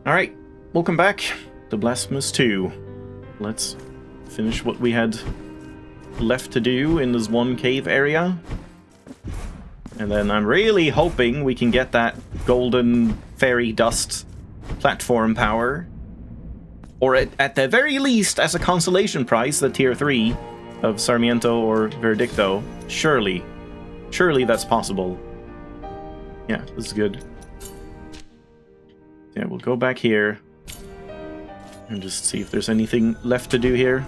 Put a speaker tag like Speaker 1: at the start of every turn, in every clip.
Speaker 1: Alright, welcome back to Blasphemous 2. Let's finish what we had left to do in this one cave area. And then I'm really hoping we can get that golden fairy dust platform power. Or at the very least, as a consolation prize, the tier 3 of Sarmiento or Verdicto. Surely that's possible. Yeah, this is good. Yeah, we'll go back here and just see if there's anything left to do here.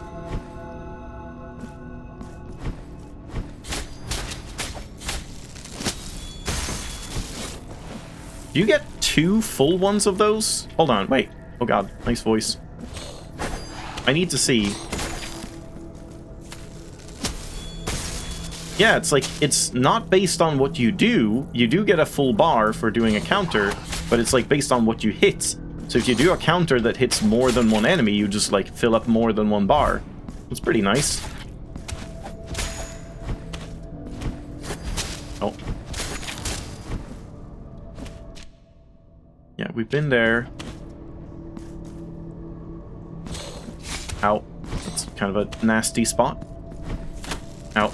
Speaker 1: Do you get 2 full ones of those? Hold on, wait. Oh god, nice voice. I need to see. Yeah, it's like, it's not based on what you do. You do get a full bar for doing a counter, but it's like based on what you hit. So if you do a counter that hits more than one enemy, you just like fill up more than 1 bar. It's pretty nice. Oh. Yeah, we've been there. Ow. That's kind of a nasty spot. Ow.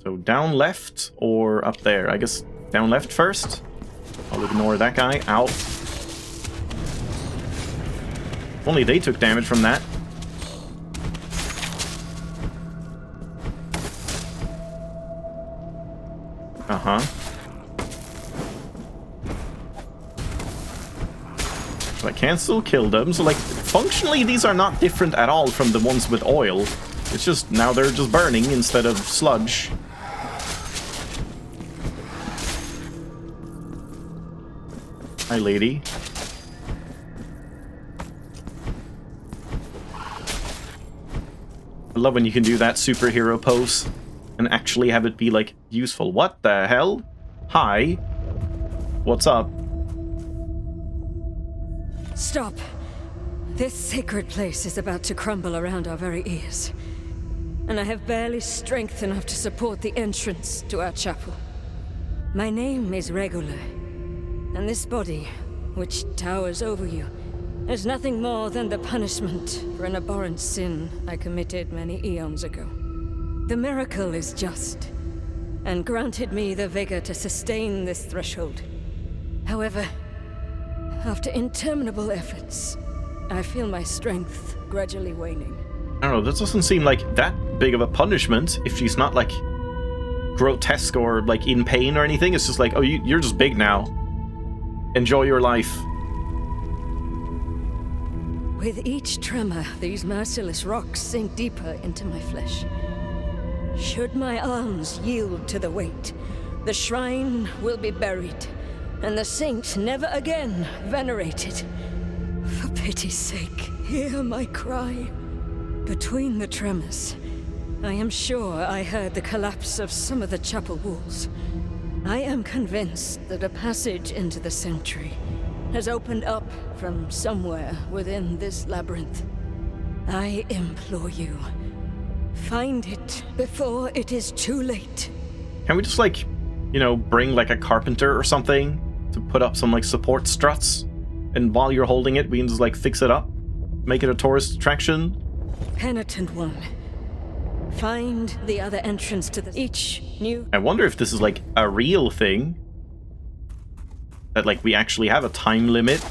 Speaker 1: So down left or up there? I guess down left first. I'll ignore that guy. Ow. If only they took damage from that. Uh-huh. But I can still kill them. So, like, functionally, these are not different at all from the ones with oil. It's just, now they're just burning instead of sludge. Hi, lady. I love when you can do that superhero pose and actually have it be, like, useful. What the hell? Hi. What's up?
Speaker 2: Stop. This sacred place is about to crumble around our very ears. And I have barely strength enough to support the entrance to our chapel. My name is Regula. And this body, which towers over you, is nothing more than the punishment for an abhorrent sin I committed many eons ago. The miracle is just, and granted me the vigor to sustain this threshold. However, after interminable efforts, I feel my strength gradually waning.
Speaker 1: I don't know, that doesn't seem like that big of a punishment if she's not, like, grotesque or, like, in pain or anything. It's just like, oh, you're just big now. Enjoy your life.
Speaker 2: With each tremor, these merciless rocks sink deeper into my flesh. Should my arms yield to the weight, the shrine will be buried, and the saint never again venerated. For pity's sake, hear my cry. Between the tremors, I am sure I heard the collapse of some of the chapel walls. I am convinced that a passage into the sanctuary has opened up from somewhere within this labyrinth. I implore you, find it before it is too late.
Speaker 1: Can we just, like, you know, bring, like, a carpenter or something to put up some, like, support struts? And while you're holding it, we can just, like, fix it up? Make it a tourist attraction?
Speaker 2: Penitent one, find the other entrance to each new...
Speaker 1: I wonder if this is, like, a real thing. That, like, we actually have a time limit.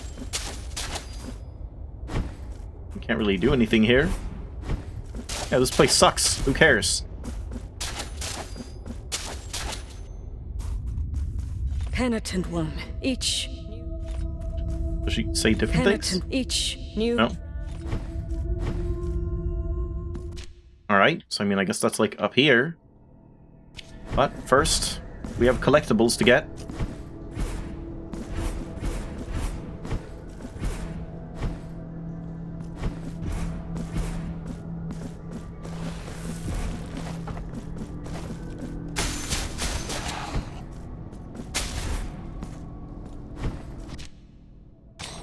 Speaker 1: We can't really do anything here. Yeah, this place sucks. Who cares?
Speaker 2: Penitent one, each...
Speaker 1: Does she say different
Speaker 2: Penitent,
Speaker 1: things?
Speaker 2: each new...
Speaker 1: No. Alright, so I mean, I guess that's, like, up here. But first, we have collectibles to get.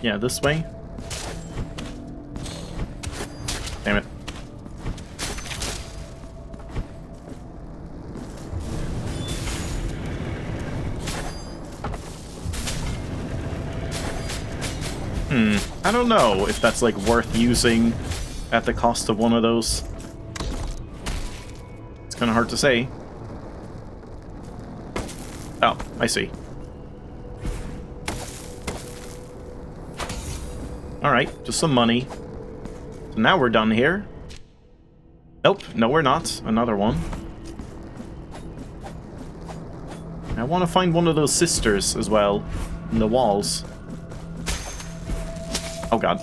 Speaker 1: Yeah, this way. I don't know if that's, like, worth using at the cost of one of those. It's kind of hard to say. Oh, I see. Alright, just some money. So now we're done here. Nope, no we're not. Another one. I want to find one of those sisters as well, in the walls. Oh god.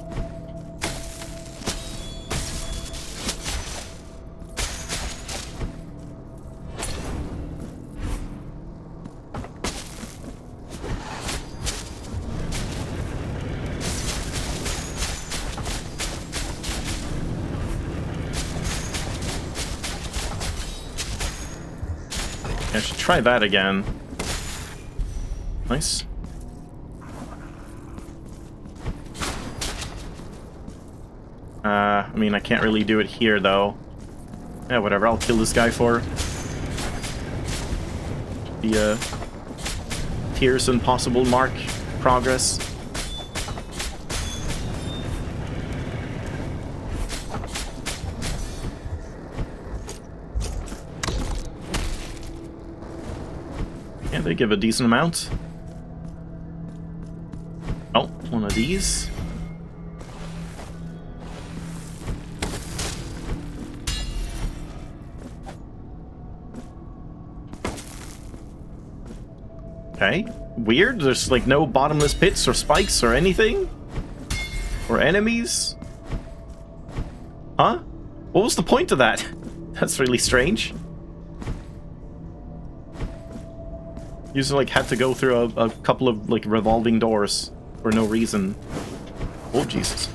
Speaker 1: I should try that again. Nice. I mean, I can't really do it here, though. Yeah, whatever, I'll kill this guy for the, Pierce Impossible mark progress. Yeah, they give a decent amount. Oh, one of these. Okay. Weird. There's like no bottomless pits or spikes or anything? Or enemies? Huh? What was the point of that? That's really strange. You just like had to go through a couple of like revolving doors for no reason. Oh Jesus.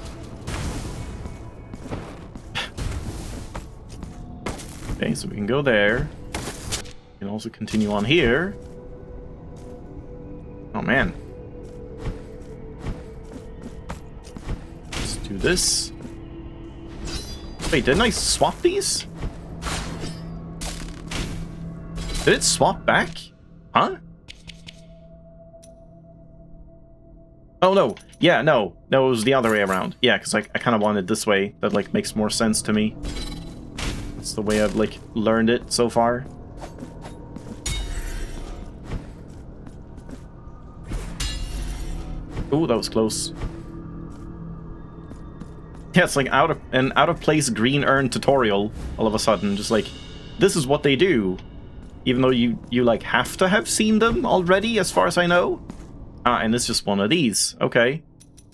Speaker 1: Okay, so we can go there. We can also continue on here. Oh man. Let's do this. Wait, didn't I swap these? Did it swap back? Huh? Oh no. Yeah, no. No, it was the other way around. Yeah, because I kind of wanted this way. That like makes more sense to me. That's the way I've like learned it so far. Ooh, that was close. Yeah, it's like an out of place green urn tutorial all of a sudden. Just like, this is what they do. Even though you like have to have seen them already, as far as I know. Ah, and it's just one of these. Okay.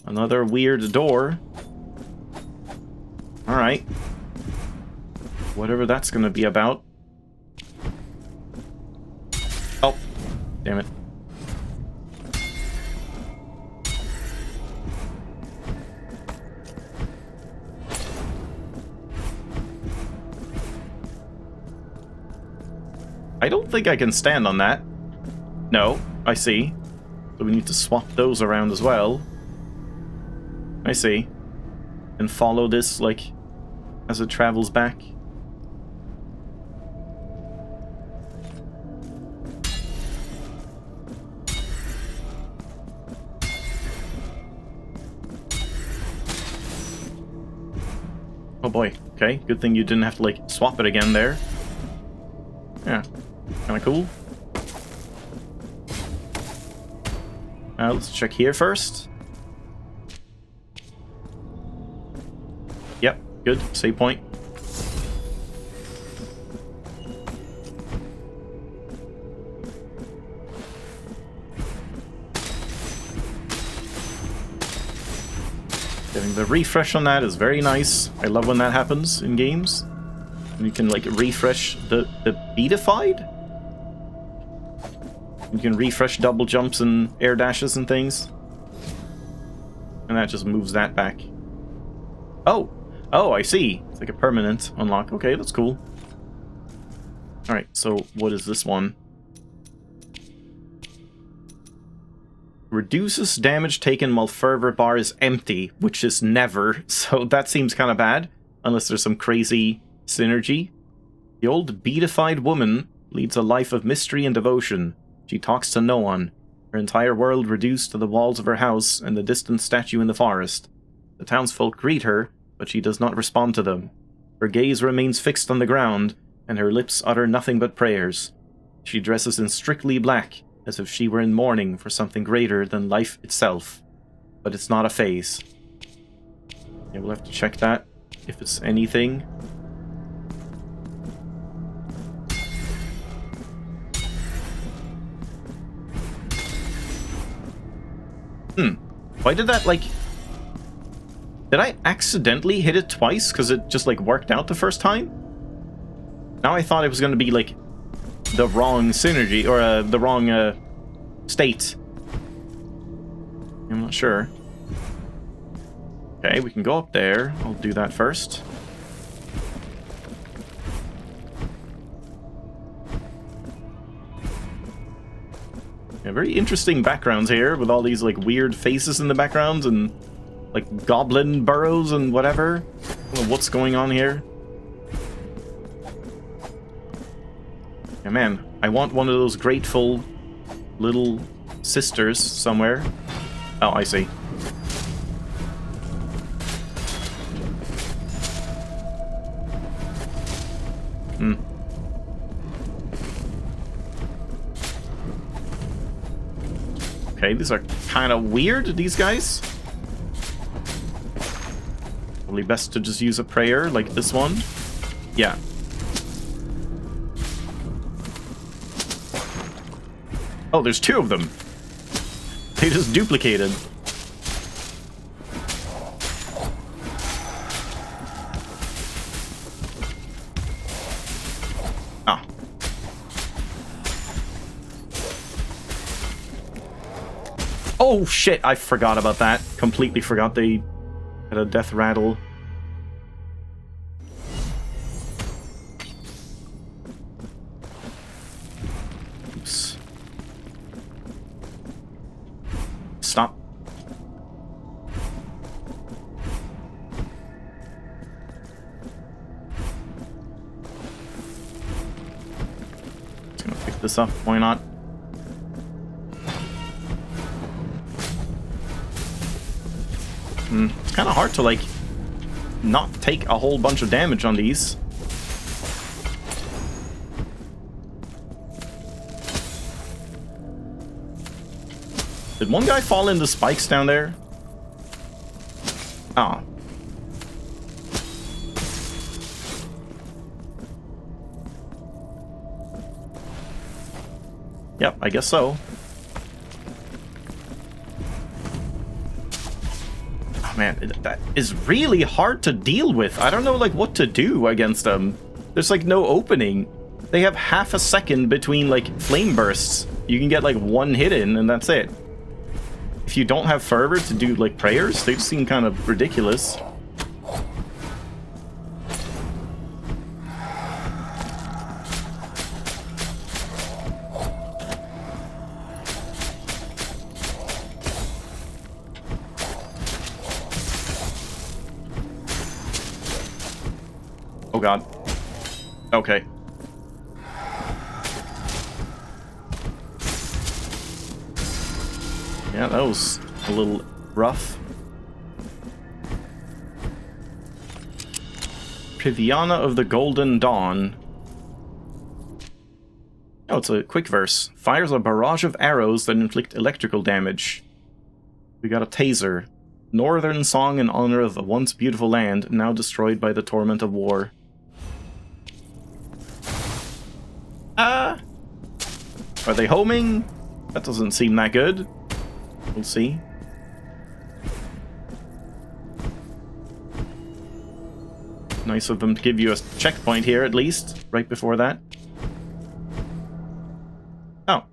Speaker 1: Another weird door. Alright. Whatever that's gonna be about. Oh. Damn it. I don't think I can stand on that. No, I see. So we need to swap those around as well. I see. And follow this, like, as it travels back. Oh boy, okay. Good thing you didn't have to, like, swap it again there. Yeah. Kinda cool. Let's check here first. Yep, good. Save point. Getting the refresh on that is very nice. I love when that happens in games. And you can like refresh the beatified? You can refresh double jumps and air dashes and things. And that just moves that back. Oh! Oh, I see. It's like a permanent unlock. Okay, that's cool. Alright, so what is this one? Reduces damage taken while fervor bar is empty, which is never. So that seems kind of bad. Unless there's some crazy synergy. The old beatified woman leads a life of mystery and devotion. She talks to no one. her entire world reduced to the walls of her house and the distant statue in the forest. The townsfolk greet her, but she does not respond to them. Her gaze remains fixed on the ground, and her lips utter nothing but prayers. She dresses in strictly black, as if she were in mourning for something greater than life itself. But it's not a phase. Yeah, we'll have to check that, if it's anything. Why did that, like... Did I accidentally hit it twice because it just, like, worked out the first time? Now I thought it was going to be, like, the wrong synergy, or the wrong state. I'm not sure. Okay, we can go up there. I'll do that first. Yeah, very interesting backgrounds here, with all these, like, weird faces in the backgrounds, and, like, goblin burrows and whatever. I don't know what's going on here. Yeah, man, I want one of those grateful little sisters somewhere. Oh, I see. Okay, these are kind of weird, these guys. Probably best to just use a prayer like this one. Yeah. Oh, there's two of them. They just duplicated. Ah. Oh shit, I forgot about that. Completely forgot they had a death rattle. Oops. Stop. Just gonna pick this up, why not? It's kind of hard to, like, not take a whole bunch of damage on these. Did one guy fall into spikes down there? Oh. Yep, I guess so. Man, that is really hard to deal with. I don't know, like, what to do against them. There's, like, no opening. They have half a second between, like, flame bursts. You can get, like, one hit in, and that's it. If you don't have fervor to do, like, prayers, they just seem kind of ridiculous. Oh god. Okay. Yeah, that was a little rough. Priviana of the Golden Dawn. Oh, it's a quick verse. Fires a barrage of arrows that inflict electrical damage. We got a taser. Northern song in honor of a once beautiful land, now destroyed by the torment of war. Are they homing? That doesn't seem that good. We'll see. Nice of them to give you a checkpoint here, at least, right before that. Oh.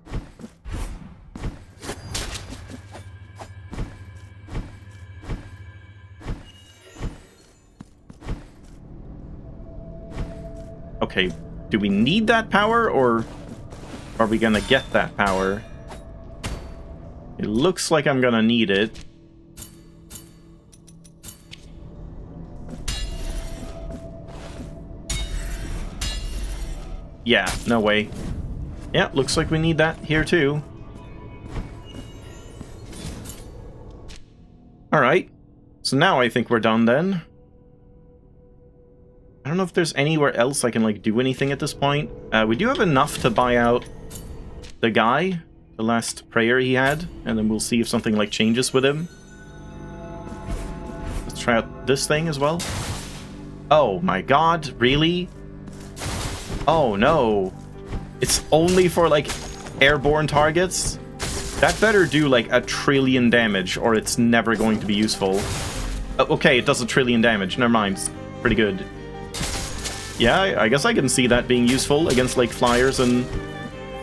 Speaker 1: Okay, do we need that power, or are we gonna get that power? It looks like I'm gonna need it. Yeah, no way. Yeah, looks like we need that here too. Alright. So now I think we're done then. I don't know if there's anywhere else I can, like, do anything at this point. We do have enough to buy out the guy, the last prayer he had, and then we'll see if something, like, changes with him. Let's try out this thing as well. Oh my god, really? Oh no. It's only for, like, airborne targets? That better do, like, 1 trillion damage, or it's never going to be useful. Okay, it does 1 trillion damage. Never mind. It's pretty good. Yeah, I guess I can see that being useful against, like, flyers and,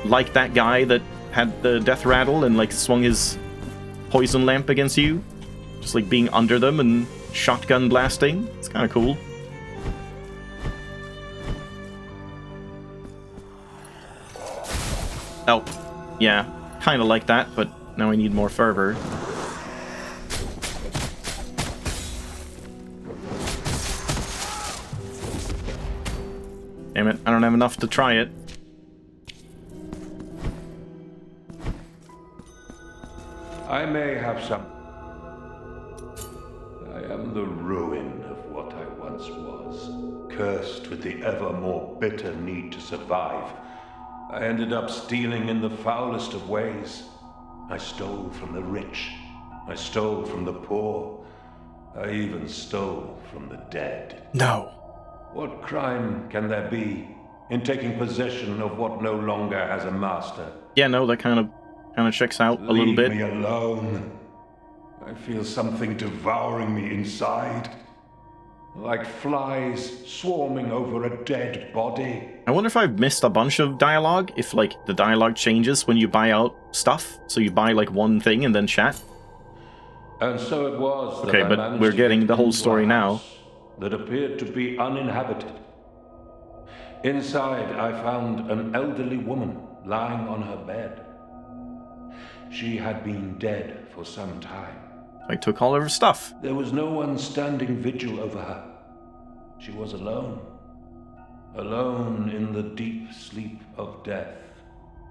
Speaker 1: like, that guy that had the death rattle and, like, swung his poison lamp against you. Just, like, being under them and shotgun blasting. It's kind of cool. Oh, yeah. Kind of like that, but now I need more fervor. Damn it, I don't have enough to try it.
Speaker 3: I may have some. I am the ruin of what I once was, cursed with the ever more bitter need to survive. I ended up stealing in the foulest of ways. I stole from the rich. I stole from the poor. I even stole from the dead.
Speaker 1: No.
Speaker 3: What crime can there be in taking possession of what no longer has a master?
Speaker 1: Yeah, no, that kind of checks out a little bit.
Speaker 3: Leave me alone. I feel something devouring me inside. Like flies swarming over a dead body.
Speaker 1: I wonder if I've missed a bunch of dialogue, if, like, the dialogue changes when you buy out stuff. So you buy, like, one thing and then chat.
Speaker 3: And so it was that
Speaker 1: okay,
Speaker 3: I
Speaker 1: but
Speaker 3: managed
Speaker 1: we're
Speaker 3: to
Speaker 1: getting
Speaker 3: get
Speaker 1: the whole
Speaker 3: into a
Speaker 1: story now.
Speaker 3: house that appeared to be uninhabited. Inside, I found an elderly woman lying on her bed. She had been dead for some time.
Speaker 1: I took all of her stuff.
Speaker 3: There was no one standing vigil over her. She was alone. Alone in the deep sleep of death.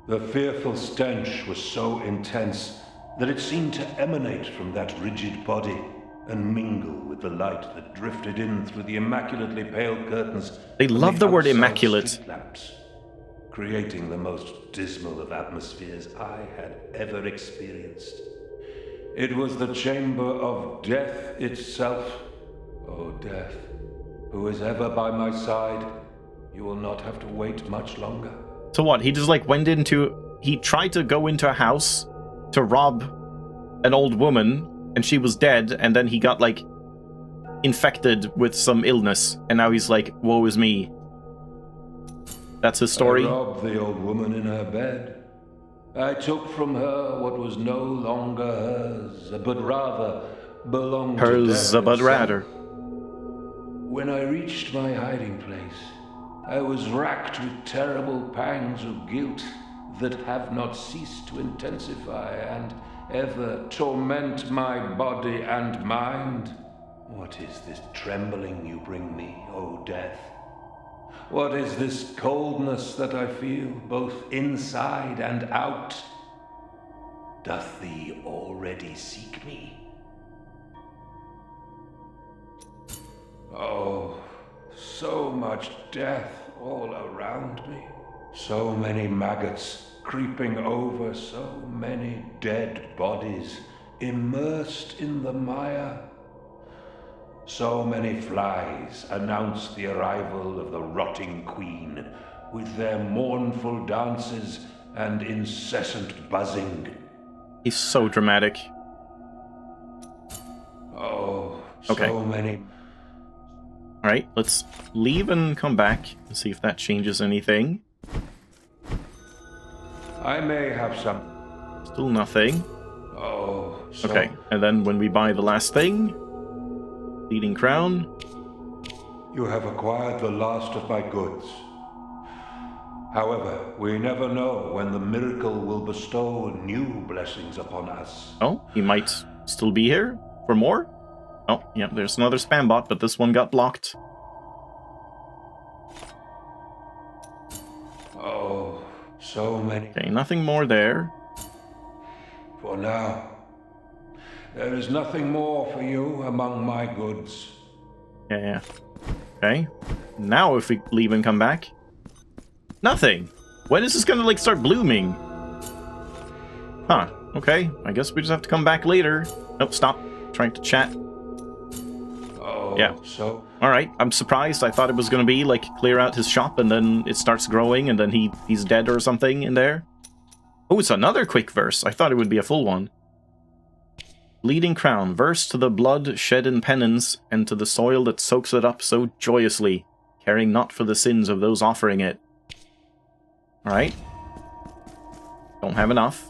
Speaker 3: The fearful stench was so intense that it seemed to emanate from that rigid body and mingle with the light that drifted in through the immaculately pale curtains.
Speaker 1: They love the word
Speaker 3: outside
Speaker 1: immaculate.
Speaker 3: street lamps, creating the most dismal of atmospheres I had ever experienced. It was the chamber of death itself. Oh, death, who is ever by my side, you will not have to wait much longer.
Speaker 1: So what? He just, like, went into... He tried to go into a house to rob an old woman, and she was dead, and then he got, like, infected with some illness, and now he's like, woe is me. That's his story?
Speaker 3: I robbed the old woman in her bed. I took from her what was no longer hers, but rather belonged to
Speaker 1: Hers,
Speaker 3: death
Speaker 1: but
Speaker 3: itself.
Speaker 1: rather.
Speaker 3: When I reached my hiding place, I was racked with terrible pangs of guilt that have not ceased to intensify and ever torment my body and mind. What is this trembling you bring me, O death? What is this coldness that I feel, both inside and out? Doth thee already seek me? Oh, so much death all around me. So many maggots creeping over so many dead bodies immersed in the mire. So many flies announce the arrival of the rotting queen with their mournful dances and incessant buzzing.
Speaker 1: He's so dramatic.
Speaker 3: Oh,
Speaker 1: Okay.
Speaker 3: so many.
Speaker 1: Alright, let's leave and come back and see if that changes anything.
Speaker 3: I may have some.
Speaker 1: Still nothing.
Speaker 3: Oh, so
Speaker 1: Okay, and then when we buy the last thing... Leading crown.
Speaker 3: you have acquired the last of my goods. However, we never know when the miracle will bestow new blessings upon us.
Speaker 1: Oh, he might still be here for more? Oh, yeah, there's another spam bot, but this one got blocked.
Speaker 3: Oh, so many.
Speaker 1: Okay, nothing more there.
Speaker 3: For now, There is nothing more for you among my goods.
Speaker 1: Yeah. Okay. Now if we leave and come back. Nothing. When is this gonna, like, start blooming? Huh. Okay. I guess we just have to come back later. Nope, stop. Trying to chat.
Speaker 3: Oh,
Speaker 1: Yeah.
Speaker 3: so?
Speaker 1: Alright, I'm surprised. I thought it was gonna be, like, clear out his shop and then it starts growing and then he's dead or something in there. Oh, it's another quick verse. I thought it would be a full one. Bleeding crown, verse to the blood shed in penance, and to the soil that soaks it up so joyously, caring not for the sins of those offering it. Alright. Don't have enough.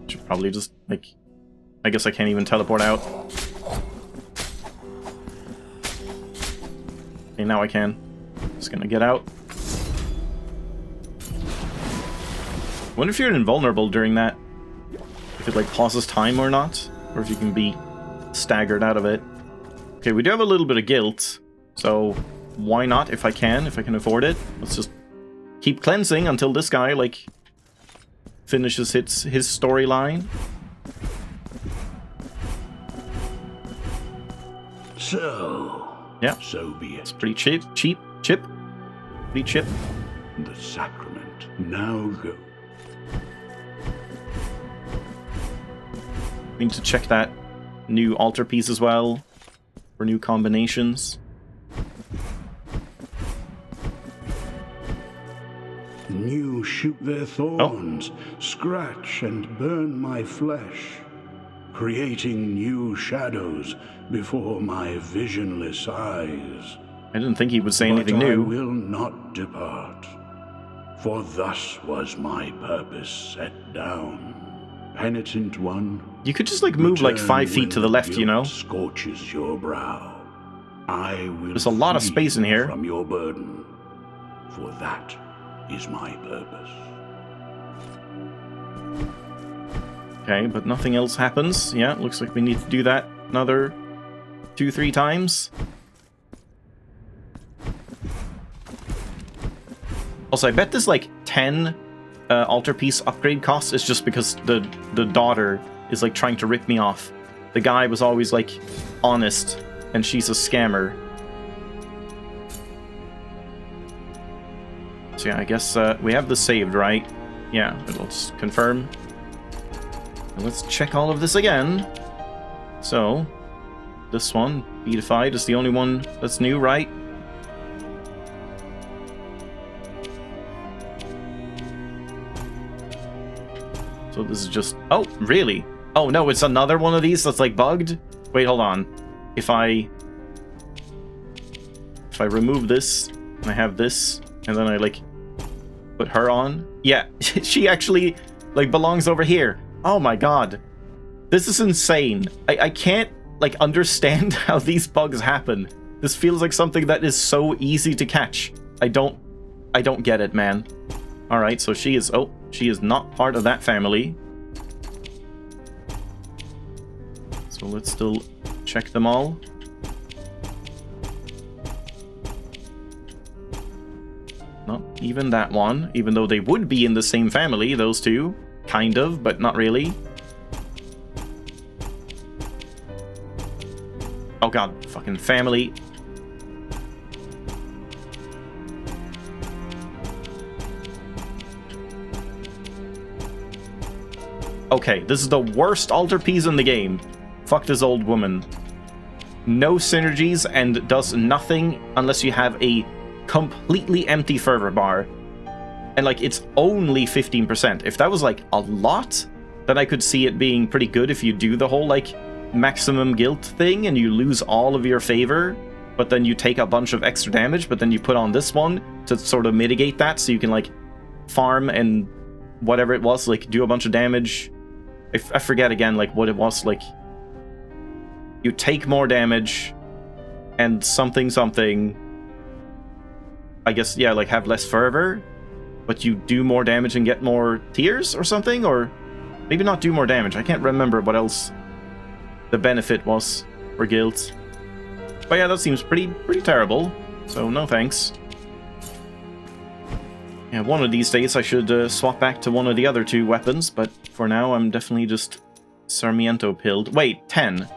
Speaker 1: Should probably just, like... I guess I can't even teleport out. Okay, now I can. Just gonna get out. Wonder if you're invulnerable during that. If it, like, pauses time or not. Or if you can be staggered out of it. Okay, we do have a little bit of guilt. So, why not if I can afford it? Let's just keep cleansing until this guy, like, finishes his storyline.
Speaker 4: So,
Speaker 1: Yeah.
Speaker 4: so be
Speaker 1: It's
Speaker 4: it.
Speaker 1: pretty chip. Pretty chip.
Speaker 4: The sacrament. Now go.
Speaker 1: We need to check that new altarpiece as well. For new combinations.
Speaker 4: New shoot their thorns, scratch and burn my flesh, creating new shadows before my visionless eyes.
Speaker 1: I didn't think he would say anything
Speaker 4: But I
Speaker 1: new.
Speaker 4: will not depart, for thus was my purpose set down. Penitent one,
Speaker 1: You could just, like, move like 5 feet to the left, you know?
Speaker 4: Scorches your brow. I will
Speaker 1: There's a lot of
Speaker 4: free
Speaker 1: space in
Speaker 4: you
Speaker 1: here.
Speaker 4: from your burden, for that is my purpose.
Speaker 1: Okay, but nothing else happens. Yeah, looks like we need to do that another 2-3 times. Also, I bet this, like, 10 altarpiece upgrade cost is just because the daughter is, like, trying to rip me off. The guy was always, like, honest, and she's a scammer. So yeah, I guess we have this saved, right? Yeah, let's confirm. And let's check all of this again. So, this one, beatified, is the only one that's new, right? So this is just... Oh, really? Oh, no, it's another one of these that's, like, bugged? Wait, hold on. If I remove this, and I have this, and then I, like, put her on... Yeah, she actually, like, belongs over here. Oh my god. This is insane. I can't, like, understand how these bugs happen. This feels like something that is so easy to catch. I don't get it, man. Alright, so she is... Oh, she is not part of that family. So let's still check them all. Not even that one, even though they would be in the same family, those two. Kind of, but not really. Oh god, fucking family. Okay, this is the worst altarpiece in the game. Fuck this old woman. No synergies and does nothing unless you have a completely empty fervor bar. And, like, it's only 15%. If that was, like, a lot, then I could see it being pretty good if you do the whole, like, maximum guilt thing and you lose all of your favor, but then you take a bunch of extra damage, but then you put on this one to sort of mitigate that so you can, like, farm and whatever it was, like, do a bunch of damage. I forget again, like, what it was, like... You take more damage and something. I guess, yeah, like, have less fervor, but you do more damage and get more tears or something? Or maybe not do more damage. I can't remember what else the benefit was for guilt. But yeah, that seems pretty terrible. So no thanks. Yeah, one of these days I should swap back to one of the other 2 weapons, but for now I'm definitely just Sarmiento pilled. Wait, 10.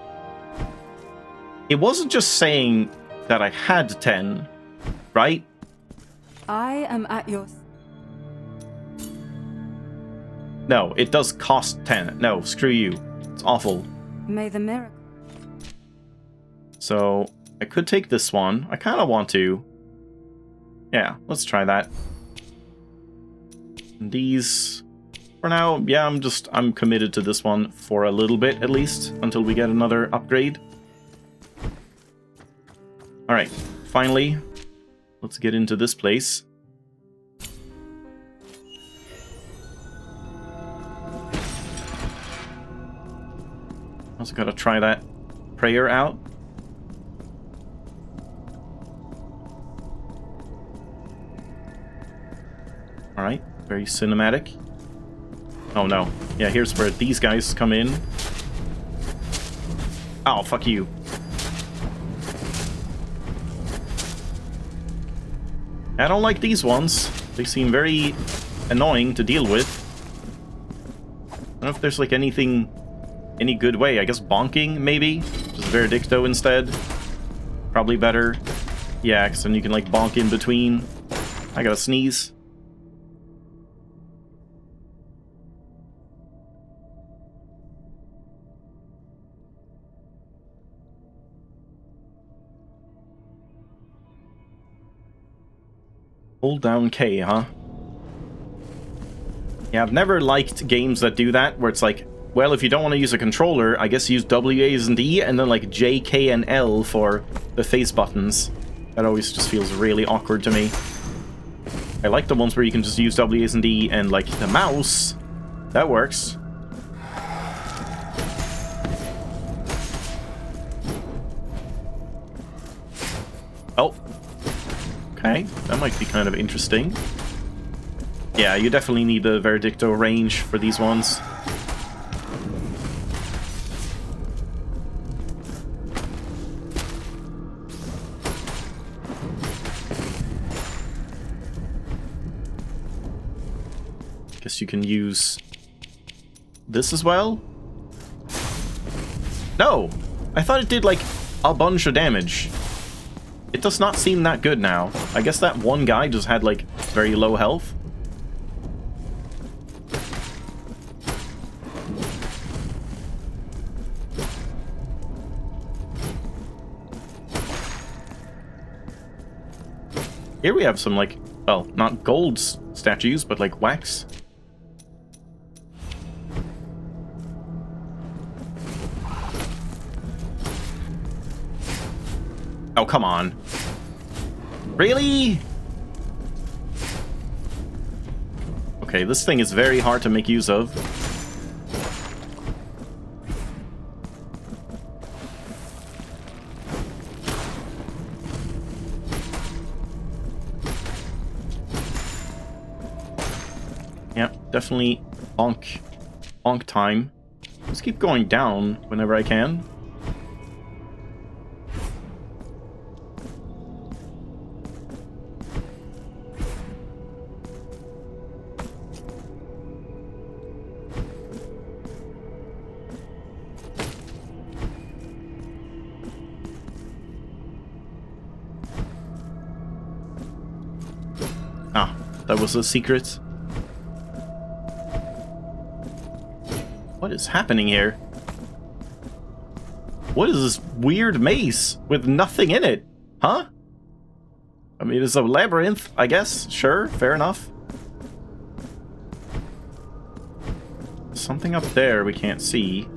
Speaker 1: It wasn't just saying that I had 10, right?
Speaker 5: I am at your...
Speaker 1: No, it does cost 10. No, screw you. It's awful.
Speaker 5: May the miracle...
Speaker 1: So, I could take this one. I kind of want to. Yeah, let's try that. And these... For now, yeah, I'm committed to this one for a little bit, at least, until we get another upgrade. Alright, finally, let's get into this place. Also gotta try that prayer out. Alright, very cinematic. Oh no. Yeah, here's where these guys come in. Oh, fuck you. I don't like these ones. They seem very annoying to deal with. I don't know if there's like any good way. I guess bonking, maybe? Just Verdicto instead. Probably better. Yeah, because then you can like bonk in between. I gotta sneeze. Hold down K, huh? Yeah, I've never liked games that do that, where it's like, well, if you don't want to use a controller, I guess use W, A, and D, and then like J, K, and L for the face buttons. That always just feels really awkward to me. I like the ones where you can just use W, A, and D, and like the mouse. That works. Oh. Okay, that might be kind of interesting. Yeah, you definitely need the Verdicto range for these ones. Guess you can use this as well? No! I thought it did like a bunch of damage. It does not seem that good now. I guess that one guy just had, like, very low health. Here we have some, like, well, not gold statues, but, like, wax. Oh, come on. Really? Okay, this thing is very hard to make use of. Yeah, definitely bonk time. Just keep going down whenever I can. Ah, that was a secret. What is happening here? What is this weird maze with nothing in it? Huh? I mean, it's a labyrinth, I guess. Sure, fair enough. Something up there we can't see.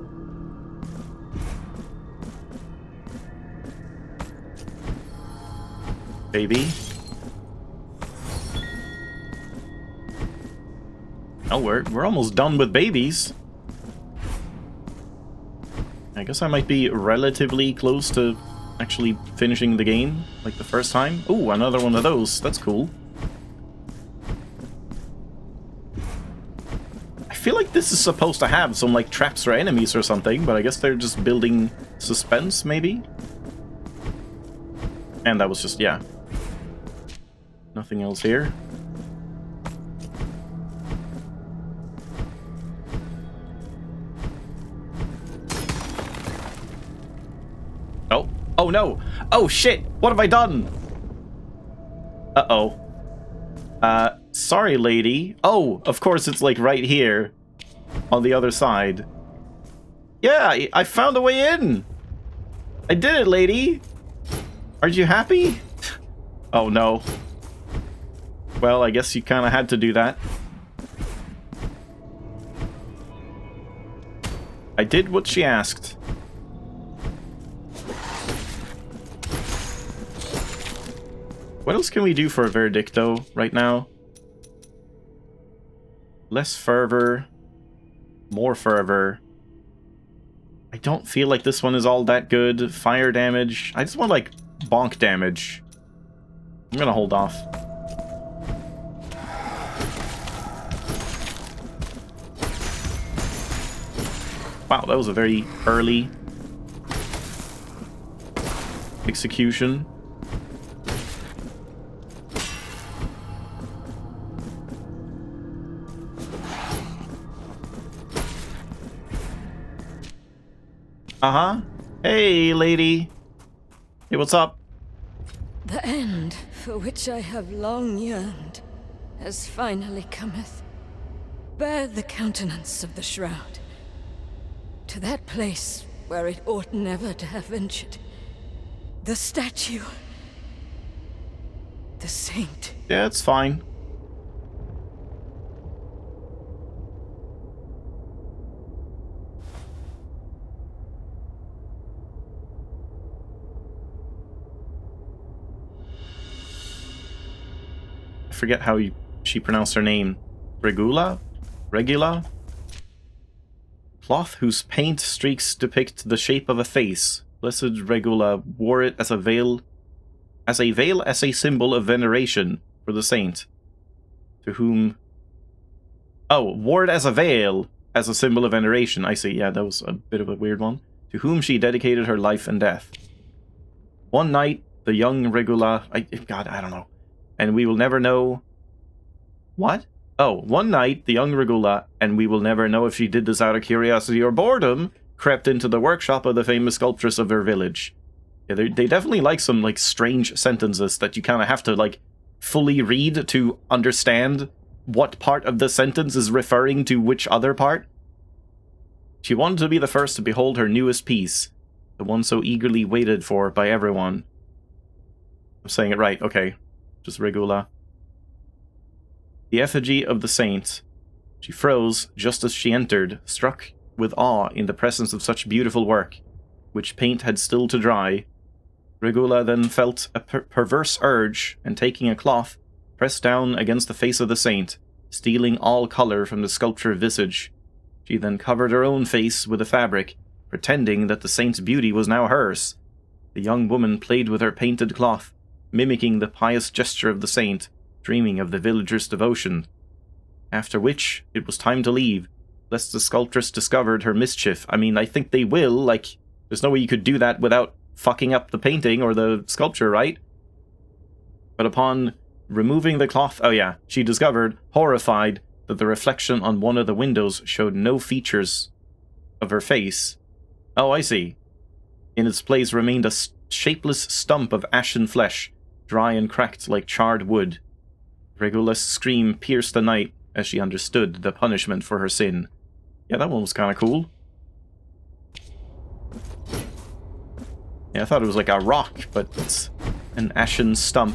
Speaker 1: Baby. Oh, we're almost done with babies. I guess I might be relatively close to actually finishing the game, like the first time. Ooh, another one of those. That's cool. I feel like this is supposed to have some, like, traps or enemies or something, but I guess they're just building suspense, maybe? And that was just, yeah. Nothing else here. Oh no! Oh shit! What have I done? Uh-oh. Sorry, lady. Oh, of course it's like right here. On the other side. Yeah, I found a way in! I did it, lady! Aren't you happy? Oh no. Well, I guess you kind of had to do that. I did what she asked. What else can we do for a Verdicto right now? Less fervor. More fervor. I don't feel like this one is all that good. Fire damage. I just want, like, bonk damage. I'm gonna hold off. Wow, that was a very early execution. Uh-huh. Hey, lady. Hey, what's up?
Speaker 2: The end, for which I have long yearned, has finally cometh. Bear the countenance of the shroud. To that place where it ought never to have ventured. The statue. The saint.
Speaker 1: Yeah, it's fine. I forget how she pronounced her name. Regula? Regula? Cloth whose paint streaks depict the shape of a face. Blessed Regula wore it as a veil, as a symbol of veneration for the saint, to whom... Oh, wore it as a veil, as a symbol of veneration. I see, yeah, that was a bit of a weird one. To whom she dedicated her life and death. One night, the young Regula... God, I don't know. And we will never know... What? Oh, one night, the young Regula, and we will never know if she did this out of curiosity or boredom, crept into the workshop of the famous sculptress of her village. Yeah, they definitely like some, like, strange sentences that you kind of have to, like, fully read to understand what part of the sentence is referring to which other part. She wanted to be the first to behold her newest piece, the one so eagerly waited for by everyone. I'm saying it right, okay. Just Regula. The effigy of the saint. She froze just as she entered, struck with awe in the presence of such beautiful work, which paint had still to dry. Regula then felt a perverse urge, and taking a cloth, pressed down against the face of the saint, stealing all colour from the sculptured visage. She then covered her own face with the fabric, pretending that the saint's beauty was now hers. The young woman played with her painted cloth, mimicking the pious gesture of the saint, dreaming of the villagers' devotion. After which, it was time to leave, lest the sculptress discovered her mischief. I mean, I think they will, like, there's no way you could do that without fucking up the painting or the sculpture, right? But upon removing the cloth, oh yeah, she discovered, horrified, that the reflection on one of the windows showed no features of her face. Oh, I see. In its place remained a shapeless stump of ashen flesh, dry and cracked like charred wood. Regula's scream pierced the night as she understood the punishment for her sin. Yeah, that one was kind of cool. Yeah, I thought it was like a rock, but it's an ashen stump.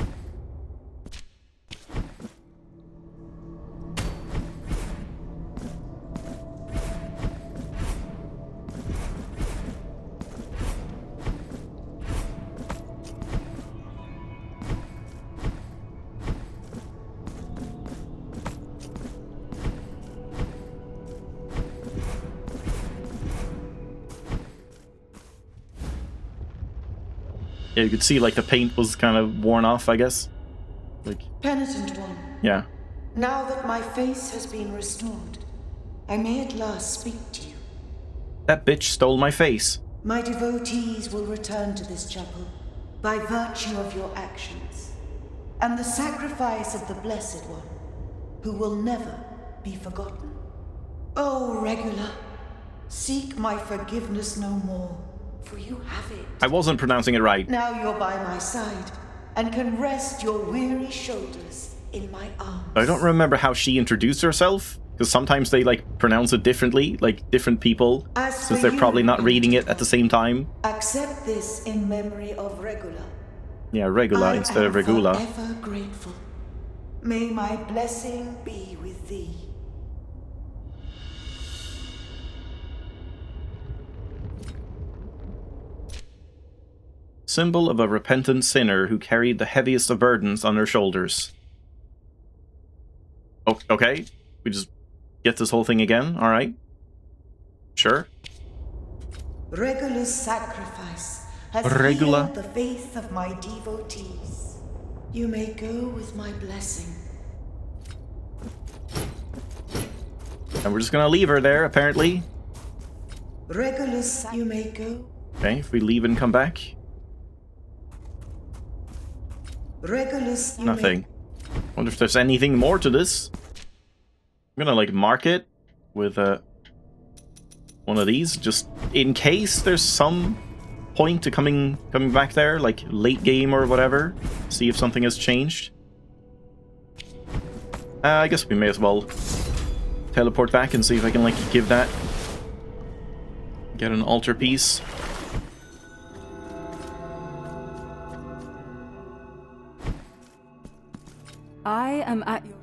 Speaker 1: Yeah, you could see, like, the paint was kind of worn off, I guess. Like,
Speaker 6: Penitent one,
Speaker 1: yeah.
Speaker 6: now that my face has been restored, I may at last speak to you.
Speaker 1: That bitch stole my face.
Speaker 6: My devotees will return to this chapel by virtue of your actions, and the sacrifice of the Blessed One, who will never be forgotten. Oh, Regula, seek my forgiveness no more, for you have it.
Speaker 1: I wasn't pronouncing it right.
Speaker 6: Now you're by my side and can rest your weary shoulders in my arms.
Speaker 1: I don't remember how she introduced herself, because sometimes they like pronounce it differently, like different people, since they're probably not reading it at the same time.
Speaker 6: Accept this in memory of Regula.
Speaker 1: Yeah, Regula instead of Regula.
Speaker 6: I am forever grateful. May my blessing be with thee.
Speaker 1: Symbol of a repentant sinner who carried the heaviest of burdens on their shoulders. Okay, we just get this whole thing again, alright. Sure.
Speaker 6: Regula's sacrifice has
Speaker 1: Regula.
Speaker 6: healed the faith of my devotees. You may go with my blessing.
Speaker 1: And we're just gonna leave her there, apparently.
Speaker 6: You may go.
Speaker 1: Okay, if we leave and come back. Nothing. Wonder if there's anything more to this. I'm gonna like mark it with one of these, just in case there's some point to coming back there, like late game or whatever. See if something has changed. I guess we may as well teleport back and see if I can like give that. Get an altar piece.
Speaker 5: I am at your...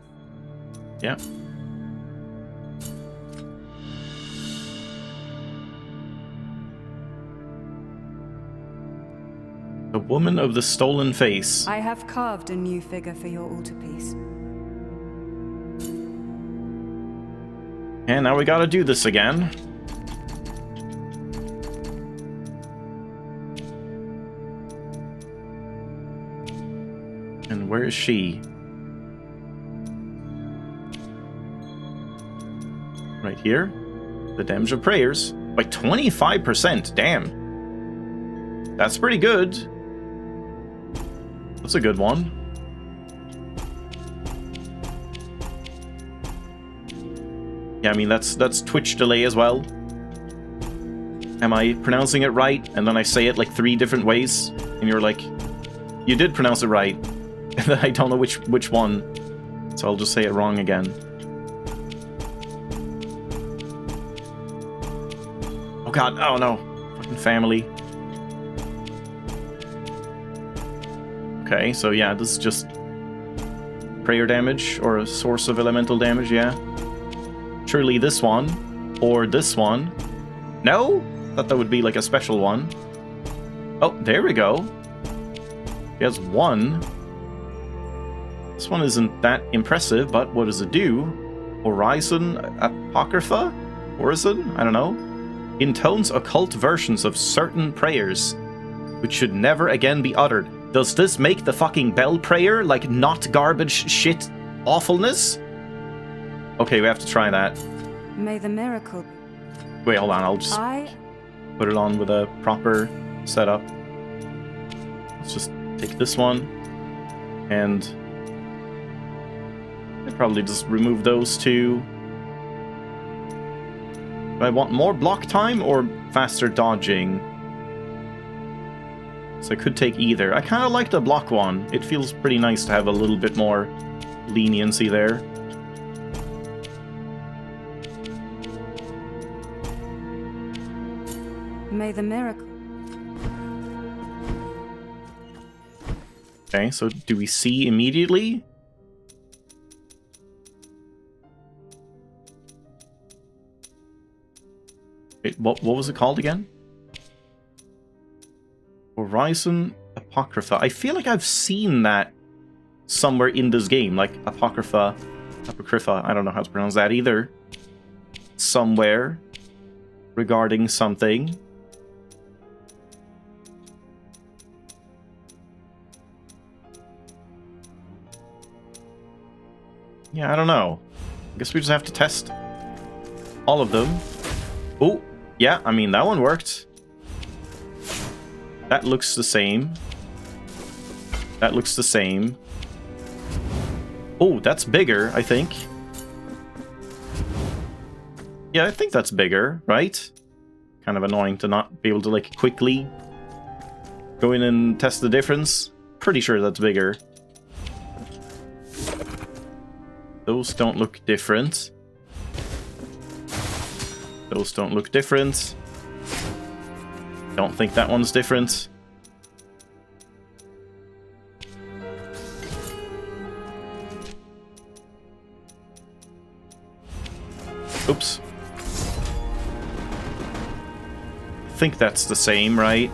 Speaker 1: Yeah. The woman of the stolen face.
Speaker 5: I have carved a new figure for your altarpiece.
Speaker 1: And now we gotta do this again. And where is she? Right here. The Damage of Prayers. By 25%. Damn. That's pretty good. That's a good one. Yeah, I mean, that's Twitch delay as well. Am I pronouncing it right? And then I say it like 3 different ways. And you're like, you did pronounce it right. And then I don't know which one. So I'll just say it wrong again. Oh god, oh no. Fucking family. Okay, so yeah, this is just prayer damage or a source of elemental damage, yeah. Surely this one, or this one. No? Thought that would be like a special one. Oh, there we go. He has one. This one isn't that impressive, but what does it do? Horizon Apocrypha? Horizon? I don't know. Intones occult versions of certain prayers, which should never again be uttered. Does this make the fucking bell prayer like not garbage shit awfulness? Okay, we have to try that.
Speaker 5: May the miracle...
Speaker 1: Wait, hold on, I'll just put it on with a proper setup. Let's just take this one, and I'd probably just remove those two. Do I want more block time or faster dodging? So I could take either. I kind of like the block one. It feels pretty nice to have a little bit more leniency there.
Speaker 5: May the miracle...
Speaker 1: Okay, so do we see immediately? Wait, what was it called again? Horizon Apocrypha. I feel like I've seen that somewhere in this game, like Apocrypha, I don't know how to pronounce that either. Somewhere regarding something. Yeah, I don't know. I guess we just have to test all of them. Oh, yeah, I mean, that one worked. That looks the same. That looks the same. Oh, that's bigger, I think. Yeah, I think that's bigger, right? kind of annoying to not be able to, like, quickly go in and test the difference. Pretty sure that's bigger. Those don't look different. Those don't look different. Don't think that one's different. Oops. I think that's the same, right?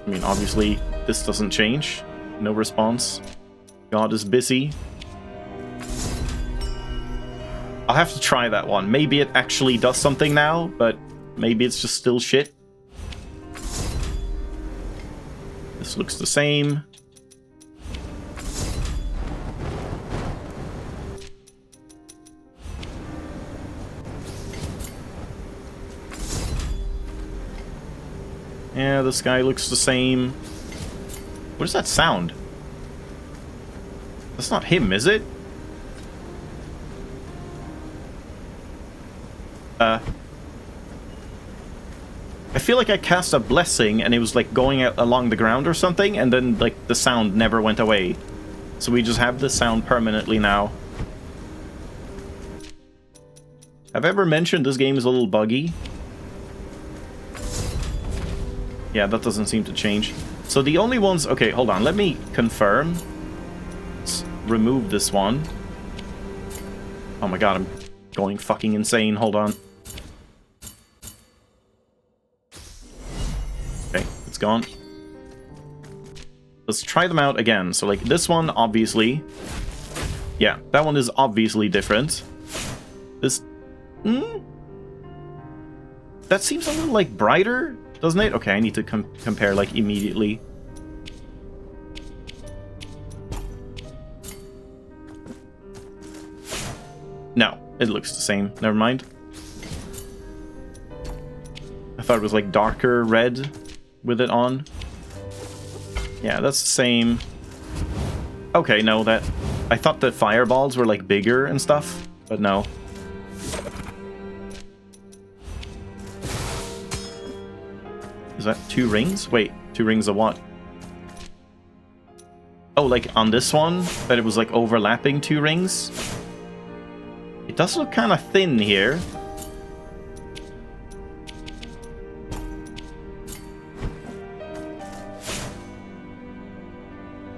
Speaker 1: I mean, obviously, this doesn't change. No response. God is busy. I'll have to try that one. Maybe it actually does something now, but maybe it's just still shit. This looks the same. Yeah, this guy looks the same. What is that sound? That's not him, is it? I feel like I cast a blessing and it was like going out along the ground or something, and then like the sound never went away. So we just have this sound permanently now. Have I ever mentioned this game is a little buggy? Yeah, that doesn't seem to change. So the only ones... Okay, hold on. Let me confirm. Let's remove this one. Oh my god, I'm going fucking insane. Hold on. Okay, it's gone. Let's try them out again. So, like, this one, obviously... Yeah, that one is obviously different. This... That seems a little, like, brighter, doesn't it? Okay, I need to compare, like, immediately. No, it looks the same. Never mind. I thought it was, like, darker red with it on. Yeah, that's the same. Okay, no, that... I thought the fireballs were, like, bigger and stuff, but no. Is that 2 rings? Wait, 2 rings of what? Oh, like on this one, that it was like overlapping 2 rings? It does look kind of thin here.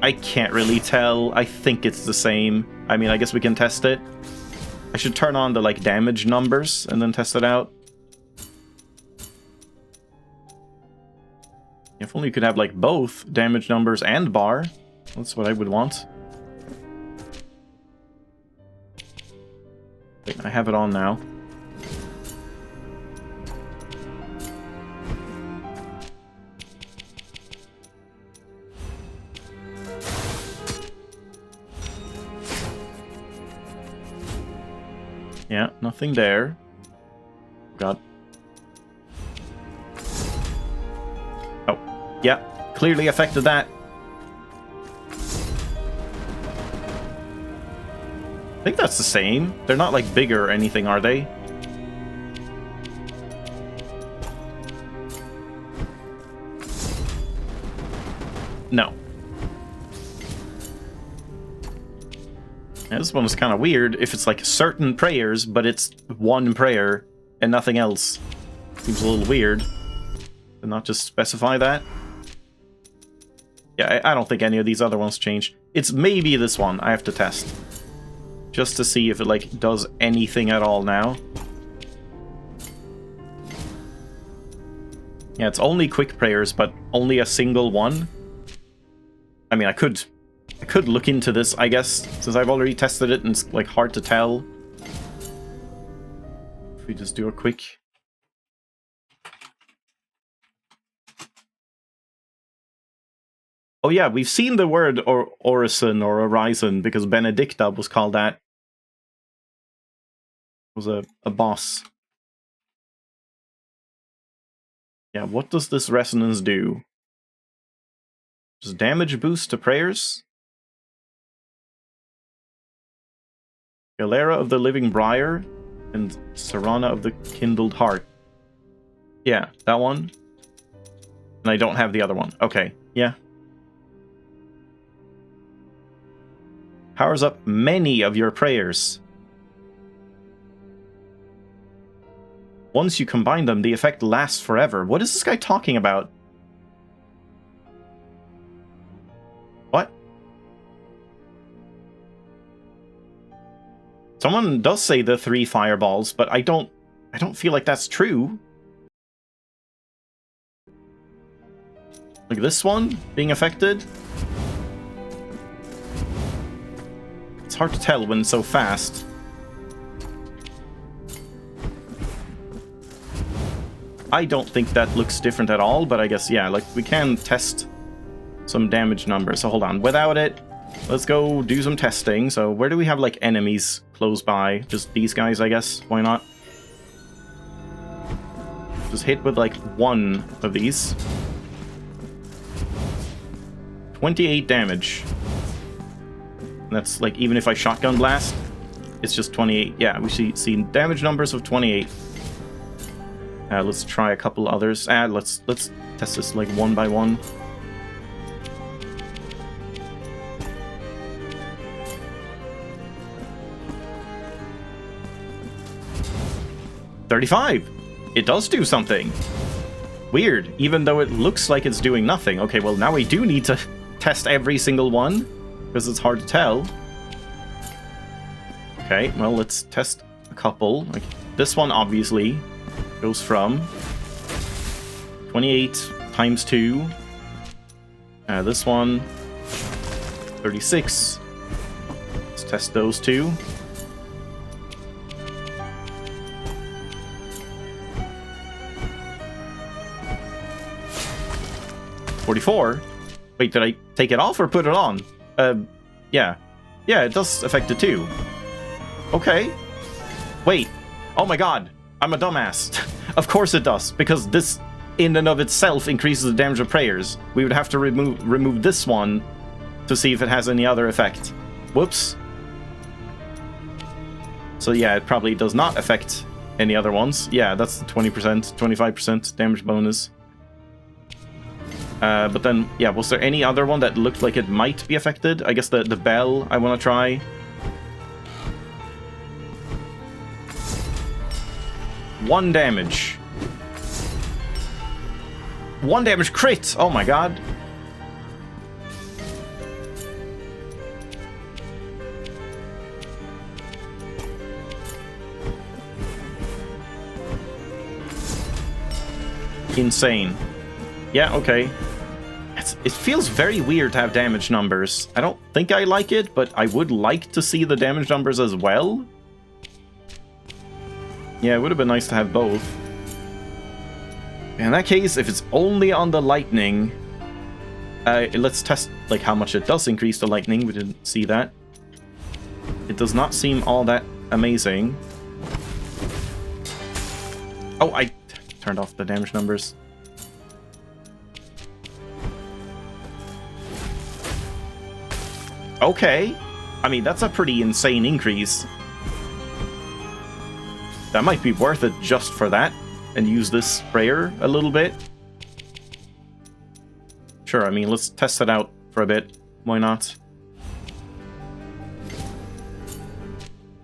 Speaker 1: I can't really tell. I think it's the same. I mean, I guess we can test it. I should turn on the like damage numbers and then test it out. If only you could have, like, both damage numbers and bar. That's what I would want. Wait, I have it on now. Yeah, nothing there. God. Yeah, clearly affected that. I think that's the same. They're not, like, bigger or anything, are they? No. Yeah, this one is kind of weird if it's, like, certain prayers, but it's one prayer and nothing else. Seems a little weird to not just specify that. Yeah, I don't think any of these other ones change. It's maybe this one I have to test. Just to see if it, like, does anything at all now. Yeah, it's only quick prayers, but only a single one. I mean, I could look into this, I guess, since I've already tested it and it's, like, hard to tell. If we just do a quick... Oh yeah, we've seen the word orison or horizon because Benedicta was called that. Was a boss. Yeah, what does this resonance do? Does damage boost to prayers? Galera of the Living Briar and Serana of the Kindled Heart. Yeah, that one. And I don't have the other one. Okay, yeah. Powers up many of your prayers. Once you combine them, the effect lasts forever. What is this guy talking about? What? Someone does say the 3 fireballs, but I don't feel like that's true. Like this one being affected? It's hard to tell when it's so fast. I don't think that looks different at all, but I guess, yeah, like, we can test some damage numbers. So hold on, without it, let's go do some testing. So where do we have, like, enemies close by? Just these guys, I guess. Why not? Just hit with, like, one of these. 28 damage. And that's, like, even if I shotgun blast, it's just 28. Yeah, we see damage numbers of 28. Let's try a couple others. Let's test this, like, one by one. $35! It does do something! Weird, even though it looks like it's doing nothing. Okay, well, now we do need to test every single one, because it's hard to tell. Okay, well, let's test a couple. Like, this one, obviously, goes from 28 times 2. This one, 36. Let's test those two. $44? Wait, did I take it off or put it on? Yeah. Yeah, it does affect it too. Okay. Wait. Oh my god. I'm a dumbass. Of course it does, because this in and of itself increases the damage of prayers. We would have to remove this one to see if it has any other effect. Whoops. So yeah, it probably does not affect any other ones. Yeah, that's the 20%, 25% damage bonus. But then, yeah, was there any other one that looked like it might be affected? I guess the bell I want to try. 1 damage. 1 damage crit! Oh my god. Insane. Yeah, okay. It feels very weird to have damage numbers. I don't think I like it, but I would like to see the damage numbers as well. Yeah, it would have been nice to have both. In that case, if it's only on the lightning, let's test like how much it does increase the lightning. We didn't see that. It does not seem all that amazing. Oh, I turned off the damage numbers. Okay. I mean, that's a pretty insane increase. That might be worth it just for that, and use this sprayer a little bit. Sure, I mean, let's test it out for a bit. Why not?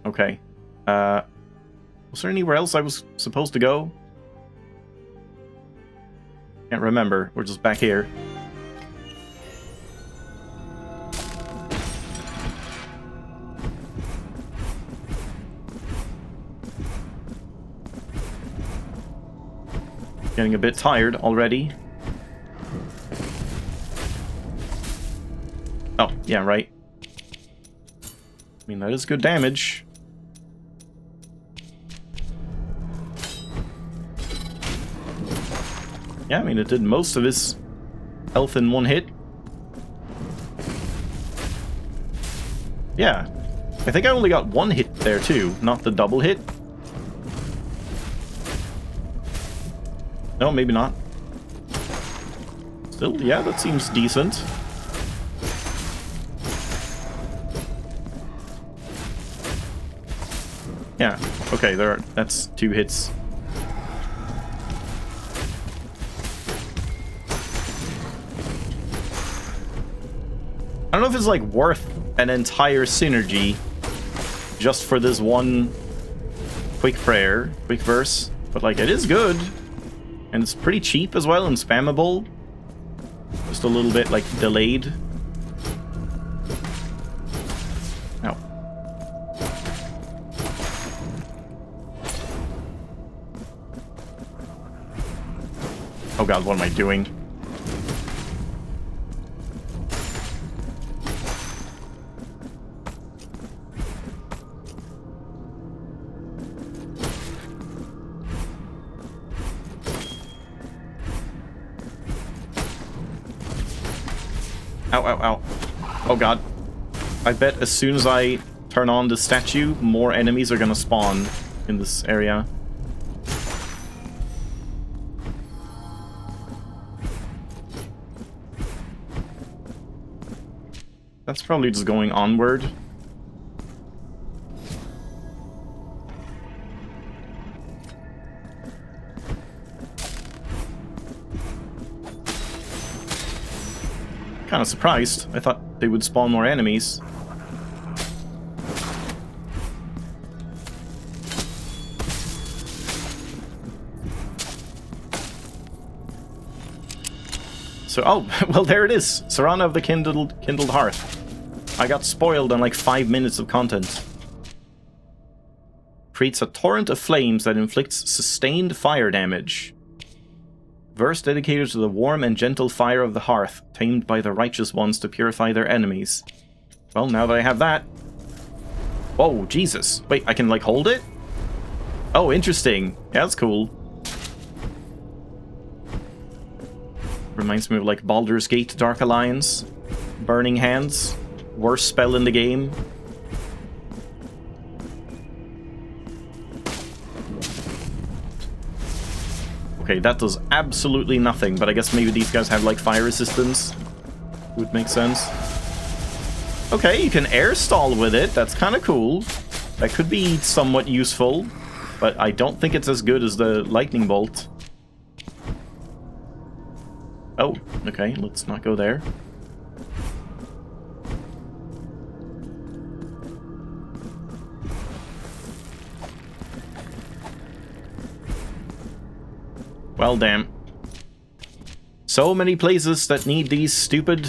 Speaker 1: Okay. Was there anywhere else I was supposed to go? Can't remember. We're just back here. Getting a bit tired already. Oh, yeah, right. I mean, that is good damage. Yeah, I mean, it did most of his health in one hit. Yeah. I think I only got 1 hit there, too, not the double hit. No, maybe not. Still, yeah, that seems decent. Yeah, okay, that's 2 hits. I don't know if it's like worth an entire synergy just for this one quick prayer, quick verse, but like it is good. And it's pretty cheap as well and spammable. Just a little bit like delayed. Ow. Oh god, what am I doing? Ow, ow, ow. Oh god. I bet as soon as I turn on the statue, more enemies are gonna spawn in this area. That's probably just going onward. Kind of surprised. I thought they would spawn more enemies. So, oh, well, there it is. Serana of the Kindled Hearth. I got spoiled on like 5 minutes of content. Creates a torrent of flames that inflicts sustained fire damage. Verse dedicated to the warm and gentle fire of the hearth, tamed by the righteous ones to purify their enemies. Well, now that I have that... Whoa, Jesus. Wait, I can, like, hold it? Oh, interesting. Yeah, that's cool. Reminds me of, like, Baldur's Gate Dark Alliance. Burning Hands. Worst spell in the game. Okay, that does absolutely nothing, but I guess maybe these guys have, like, fire resistance. Would make sense. Okay, you can air stall with it. That's kind of cool. That could be somewhat useful, but I don't think it's as good as the lightning bolt. Oh, okay, let's not go there. Well, damn. So many places that need these stupid...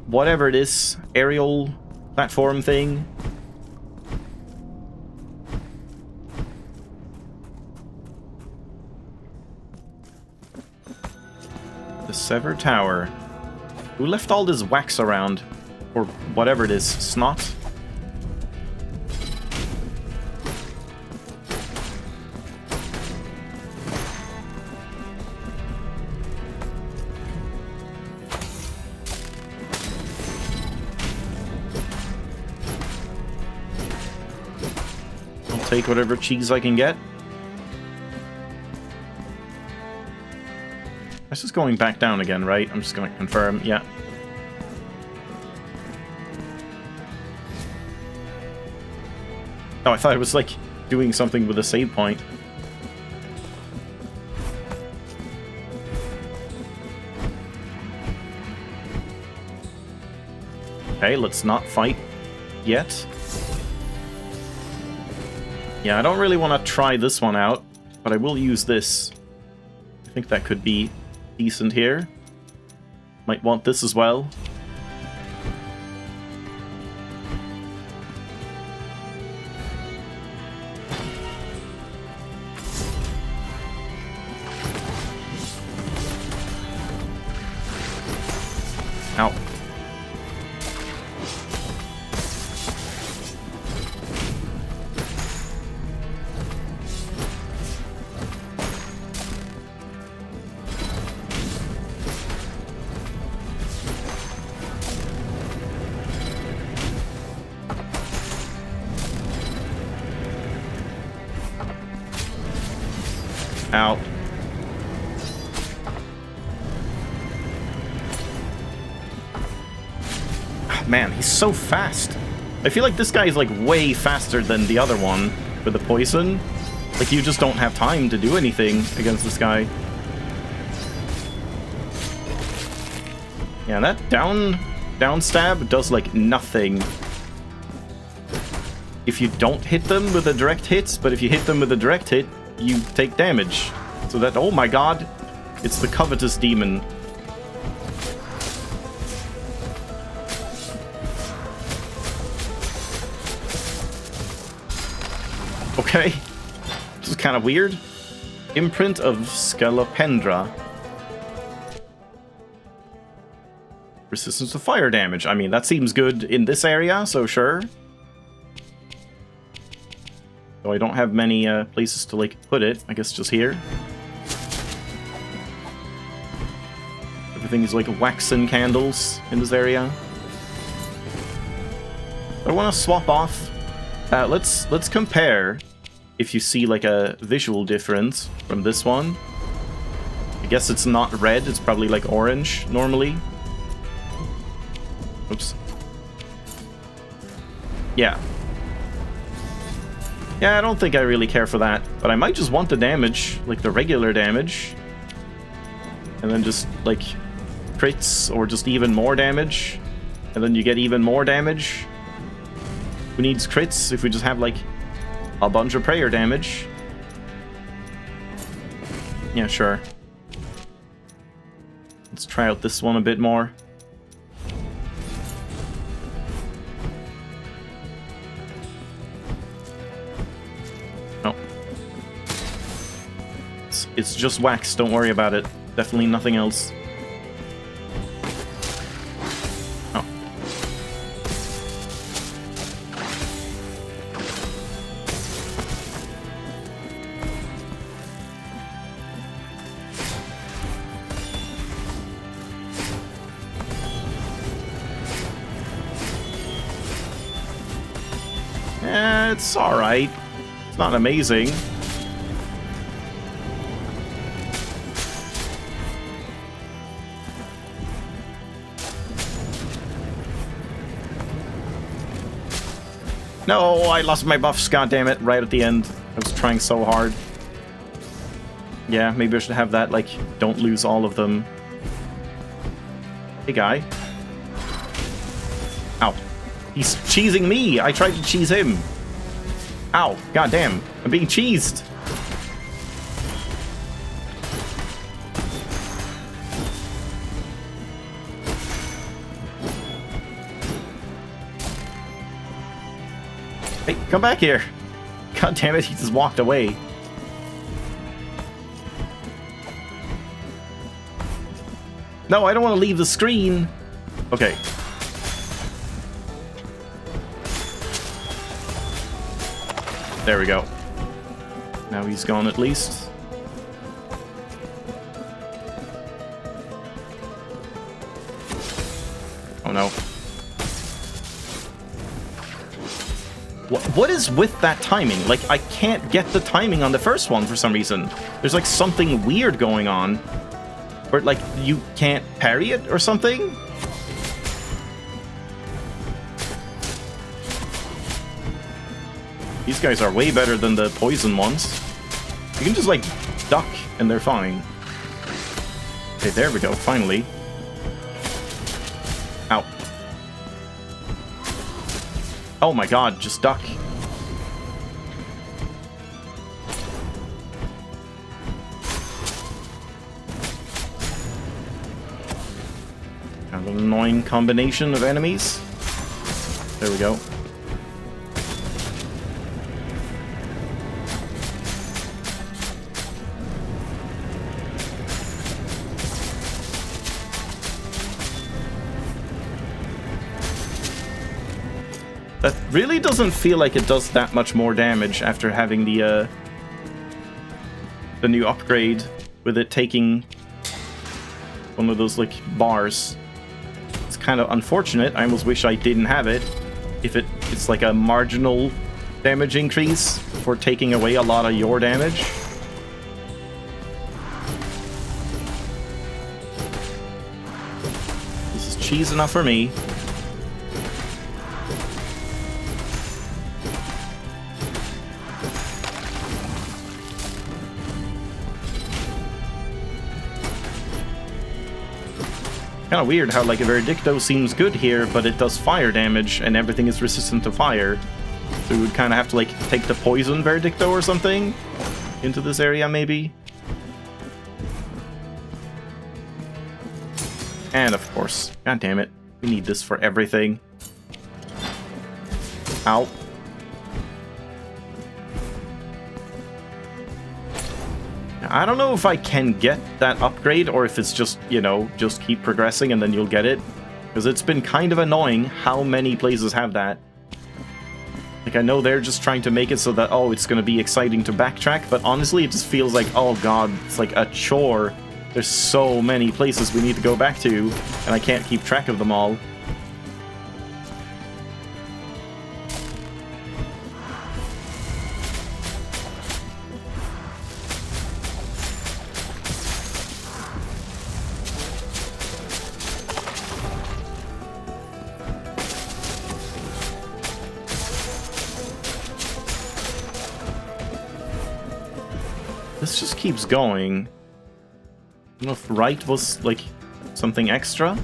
Speaker 1: whatever it is, aerial platform thing. The Severed Tower. Who left all this wax around? Or whatever it is, snot? Take whatever cheese I can get. This is going back down again, right? I'm just going to confirm. Yeah. Oh, I thought it was like doing something with a save point. Okay, let's not fight yet. Yeah, I don't really want to try this one out, but I will use this. I think that could be decent here. Might want this as well. Ow. Out. Man, he's so fast. I feel like this guy is like way faster than the other one. with the poison. Like, you just don't have time to do anything against this guy. Yeah, that down stab does, like, nothing if you don't hit them with a direct hit, but if you hit them with a direct hit, you take damage. So that, oh my god, it's the covetous demon. Okay, this is kind of weird. Imprint of Scolopendra. Resistance to fire damage. I mean, that seems good in this area, so sure. So I don't have many places to, like, put it. I guess just here. Everything is like waxen candles in this area. I want to swap off. Let's compare if you see, like, a visual difference from this one. I guess it's not red. It's probably, like, orange normally. Oops. Yeah. Yeah, I don't think I really care for that, but I might just want the damage, like the regular damage. And then just, like, crits, or just even more damage. And then you get even more damage. Who needs crits if we just have, like, a bunch of prayer damage? Yeah, sure. Let's try out this one a bit more. It's just wax, don't worry about it. Definitely nothing else. Oh. It's alright. It's not amazing. No, I lost my buffs, goddammit, right at the end. I was trying so hard. Yeah, maybe I should have that, like, don't lose all of them. Hey, guy. Ow. He's cheesing me! I tried to cheese him! Ow, goddamn, I'm being cheesed! Hey, come back here! God damn it, he just walked away. No, I don't want to leave the screen! Okay. There we go. Now he's gone at least. Oh no. What is with that timing? Like, I can't get the timing on the first one for some reason. There's like something weird going on. Or like, you can't parry it or something? These guys are way better than the poison ones. You can just like duck and they're fine. Okay, there we go, finally. Ow. Oh my god, just duck. Kind of an annoying combination of enemies. There we go. That really doesn't feel like it does that much more damage after having the new upgrade with it taking one of those like bars. It's kind of unfortunate. I almost wish I didn't have it. If it's like a marginal damage increase for taking away a lot of your damage. This is cheese enough for me. Kind of weird how, like, a Verdicto seems good here, but it does fire damage, and everything is resistant to fire. So we would kind of have to, like, take the poison Verdicto or something into this area, maybe. And, of course, god damn it, we need this for everything. Ow. I don't know if I can get that upgrade, or if it's just, you know, just keep progressing and then you'll get it. Because it's been kind of annoying how many places have that. Like, I know they're just trying to make it so that, oh, it's going to be exciting to backtrack, but honestly, it just feels like, oh god, it's like a chore. There's so many places we need to go back to, and I can't keep track of them all. This just keeps going. I don't know if right was, like, something extra.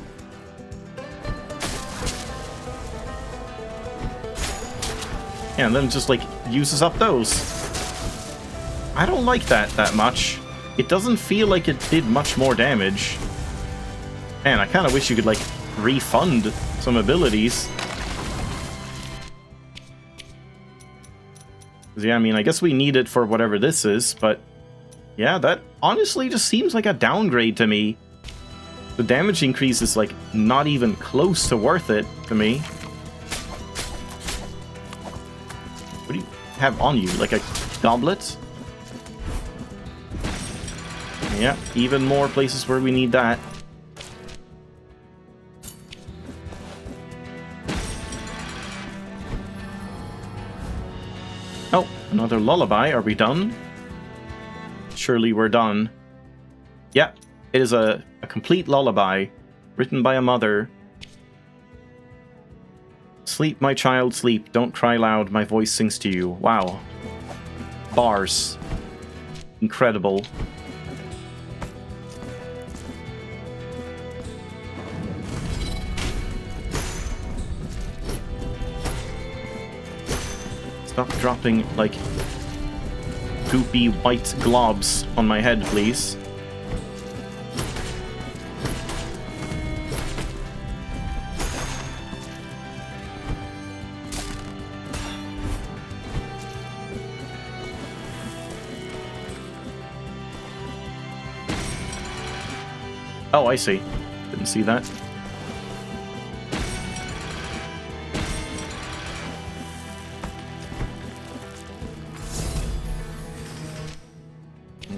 Speaker 1: Yeah, and then just, like, uses up those. I don't like that much. It doesn't feel like it did much more damage. Man, I kind of wish you could, like, refund some abilities. Yeah, I mean, I guess we need it for whatever this is, but... yeah, that honestly just seems like a downgrade to me. The damage increase is, like, not even close to worth it to me. What do you have on you? Like a goblet? Yeah, even more places where we need that. Oh, another lullaby. Are we done? Surely we're done. Yeah, it is a complete lullaby written by a mother. Sleep, my child, sleep. Don't cry loud. My voice sings to you. Wow. Bars. Incredible. Stop dropping, like, goopy white globs on my head, please. Oh, I see. Didn't see that.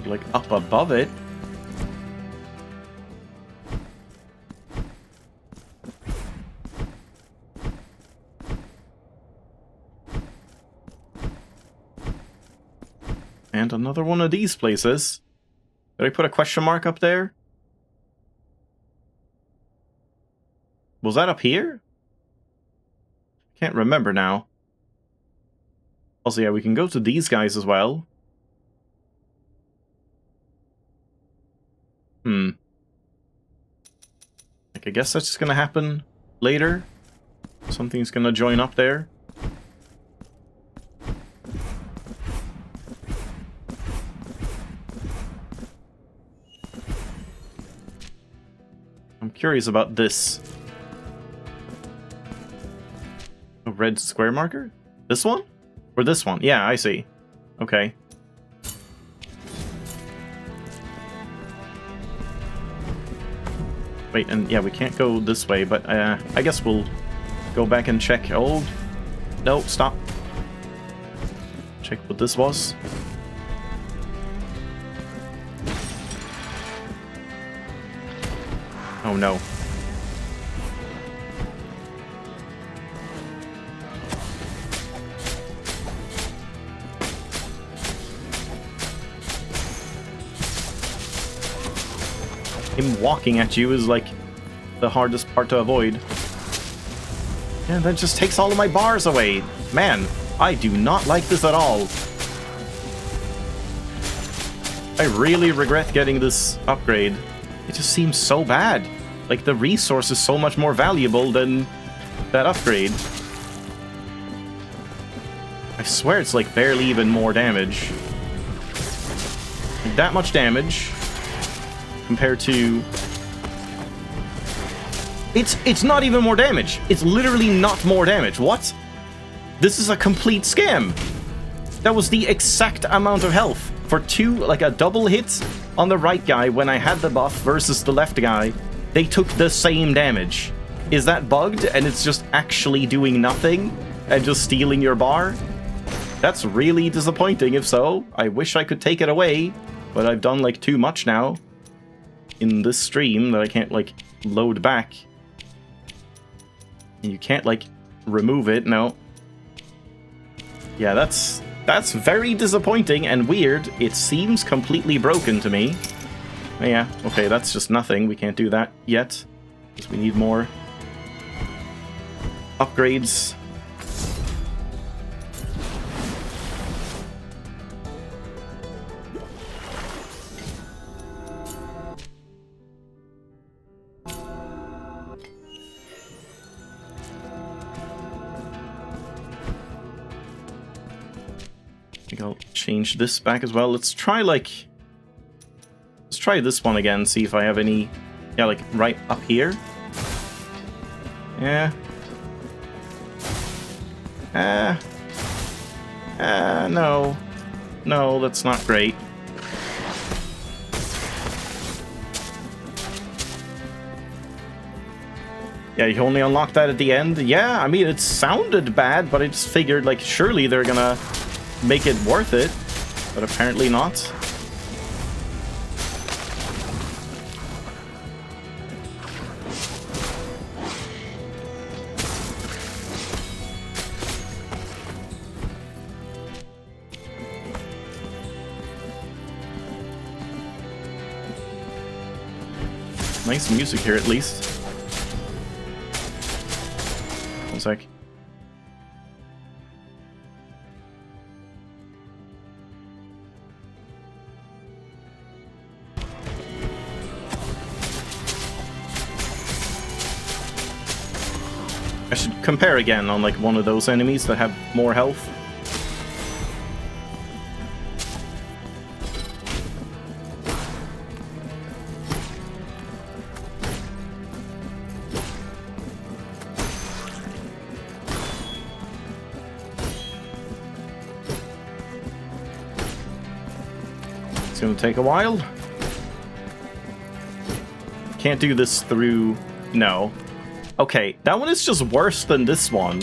Speaker 1: Like, up above it. And another one of these places. Did I put a question mark up there? Was that up here? Can't remember now. Also, yeah, we can go to these guys as well. Like, I guess that's just gonna happen later. Something's gonna join up there. I'm curious about this. A red square marker? This one? Or this one? Yeah, I see. Okay. Wait, and yeah, we can't go this way, but I guess we'll go back and check. Oh, no, stop. Check what this was. Oh no. Him walking at you is like the hardest part to avoid. Yeah, that just takes all of my bars away. Man, I do not like this at all. I really regret getting this upgrade. It just seems so bad. Like, the resource is so much more valuable than that upgrade. I swear it's like barely even more damage. Like, that much damage compared to... It's not even more damage. It's literally not more damage. What? This is a complete scam. That was the exact amount of health for like a double hit on the right guy when I had the buff versus the left guy. They took the same damage. Is that bugged and it's just actually doing nothing and just stealing your bar? That's really disappointing if so. I wish I could take it away, but I've done like too much now in this stream that I can't like load back. And you can't like remove it, no. Yeah, that's very disappointing and weird. It seems completely broken to me. Oh, yeah, okay, that's just nothing. We can't do that yet, because we need more upgrades. I think I'll change this back as well. Let's try this one again, see if I have any... Yeah, like, right up here. Yeah. No. No, that's not great. Yeah, you only unlock that at the end? Yeah, I mean, it sounded bad, but I just figured, like, surely they're gonna make it worth it. But apparently not. Nice music here, at least. One sec. I should compare again on like one of those enemies that have more health. It's gonna take a while. Can't do this through... No. Okay, that one is just worse than this one.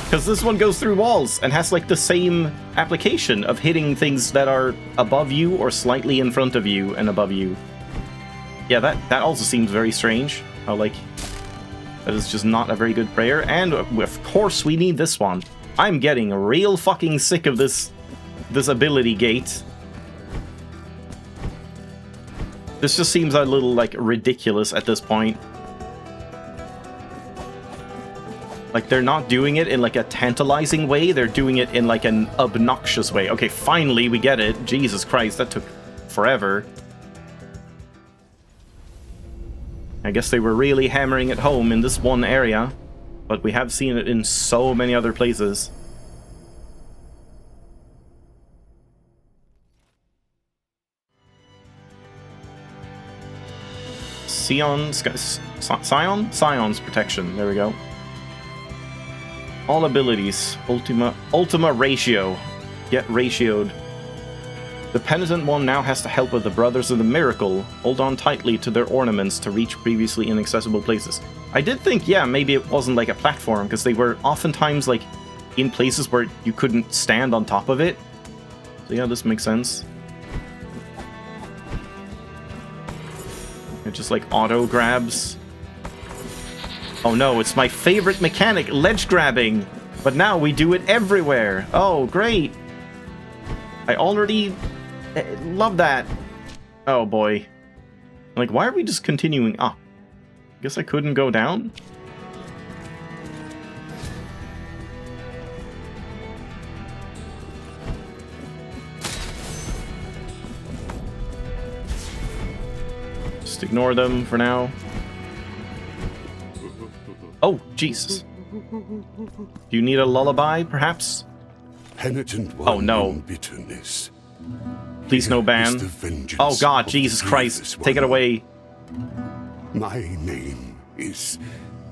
Speaker 1: Because this one goes through walls and has like the same application of hitting things that are above you or slightly in front of you and above you. Yeah, that also seems very strange. How like... That is just not a very good prayer. And of course we need this one. I'm getting real fucking sick of this ability gate. This just seems a little, like, ridiculous at this point. Like, they're not doing it in, like, a tantalizing way. They're doing it in, like, an obnoxious way. Okay, finally, we get it. Jesus Christ, that took forever. I guess they were really hammering it home in this one area. But we have seen it in so many other places. Scion's protection. There we go. All abilities. Ultima ratio. Get ratioed. The penitent one now has the help of the Brothers of the Miracle. Hold on tightly to their ornaments to reach previously inaccessible places. I did think, yeah, maybe it wasn't like a platform, because they were oftentimes like in places where you couldn't stand on top of it. So yeah, this makes sense. It just like auto grabs. Oh no, it's my favorite mechanic, ledge grabbing. But now we do it everywhere. Oh, great. I already love that. Oh boy. Like, why are we just continuing up? Guess I couldn't go down? Just ignore them for now. Oh, Jesus. Do you need a lullaby, perhaps?
Speaker 7: Penitent
Speaker 1: Oh,
Speaker 7: one
Speaker 1: no.
Speaker 7: in bitterness.
Speaker 1: Please no
Speaker 7: Here
Speaker 1: ban.
Speaker 7: is the vengeance
Speaker 1: Oh, God,
Speaker 7: of
Speaker 1: Jesus
Speaker 7: the
Speaker 1: Christ.
Speaker 7: grievous
Speaker 1: Take it
Speaker 7: one.
Speaker 1: away.
Speaker 7: My name is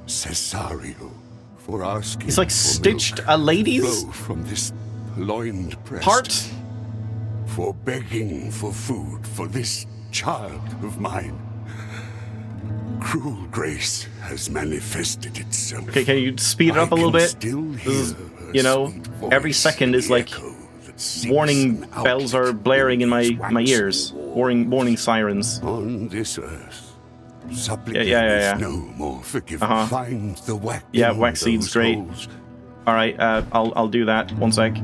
Speaker 7: Cesario. For asking
Speaker 1: He's like
Speaker 7: for
Speaker 1: stitched
Speaker 7: milk
Speaker 1: a
Speaker 7: to
Speaker 1: lady's
Speaker 7: flow from this loined breast.
Speaker 1: part?
Speaker 7: For begging for food for this child of mine. Cruel grace has manifested itself.
Speaker 1: Okay, can you speed it up a little bit? This is, you know, every second is like warning bells are blaring in my ears. Warning sirens.
Speaker 7: On this earth, supplicant
Speaker 1: yeah.
Speaker 7: is no more forgiven.
Speaker 1: Uh-huh.
Speaker 7: Find the wax.
Speaker 1: Yeah,
Speaker 7: in
Speaker 1: wax seed's
Speaker 7: those
Speaker 1: great.
Speaker 7: holes.
Speaker 1: All right, I'll do that. One sec.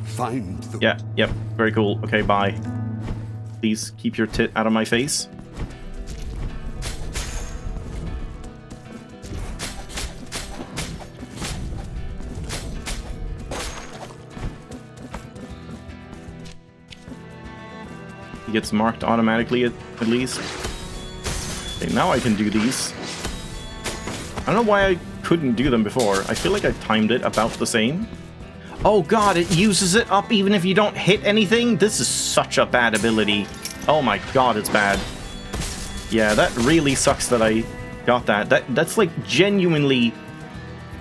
Speaker 7: Find the
Speaker 1: Yeah, yep, very cool. Okay, bye. Please keep your tit out of my face. He gets marked automatically at least. Okay, now I can do these. I don't know why I couldn't do them before. I feel like I timed it about the same. Oh god, it uses it up even if you don't hit anything? This is such a bad ability. Oh my god, it's bad. Yeah, that really sucks that I got that. That's like genuinely...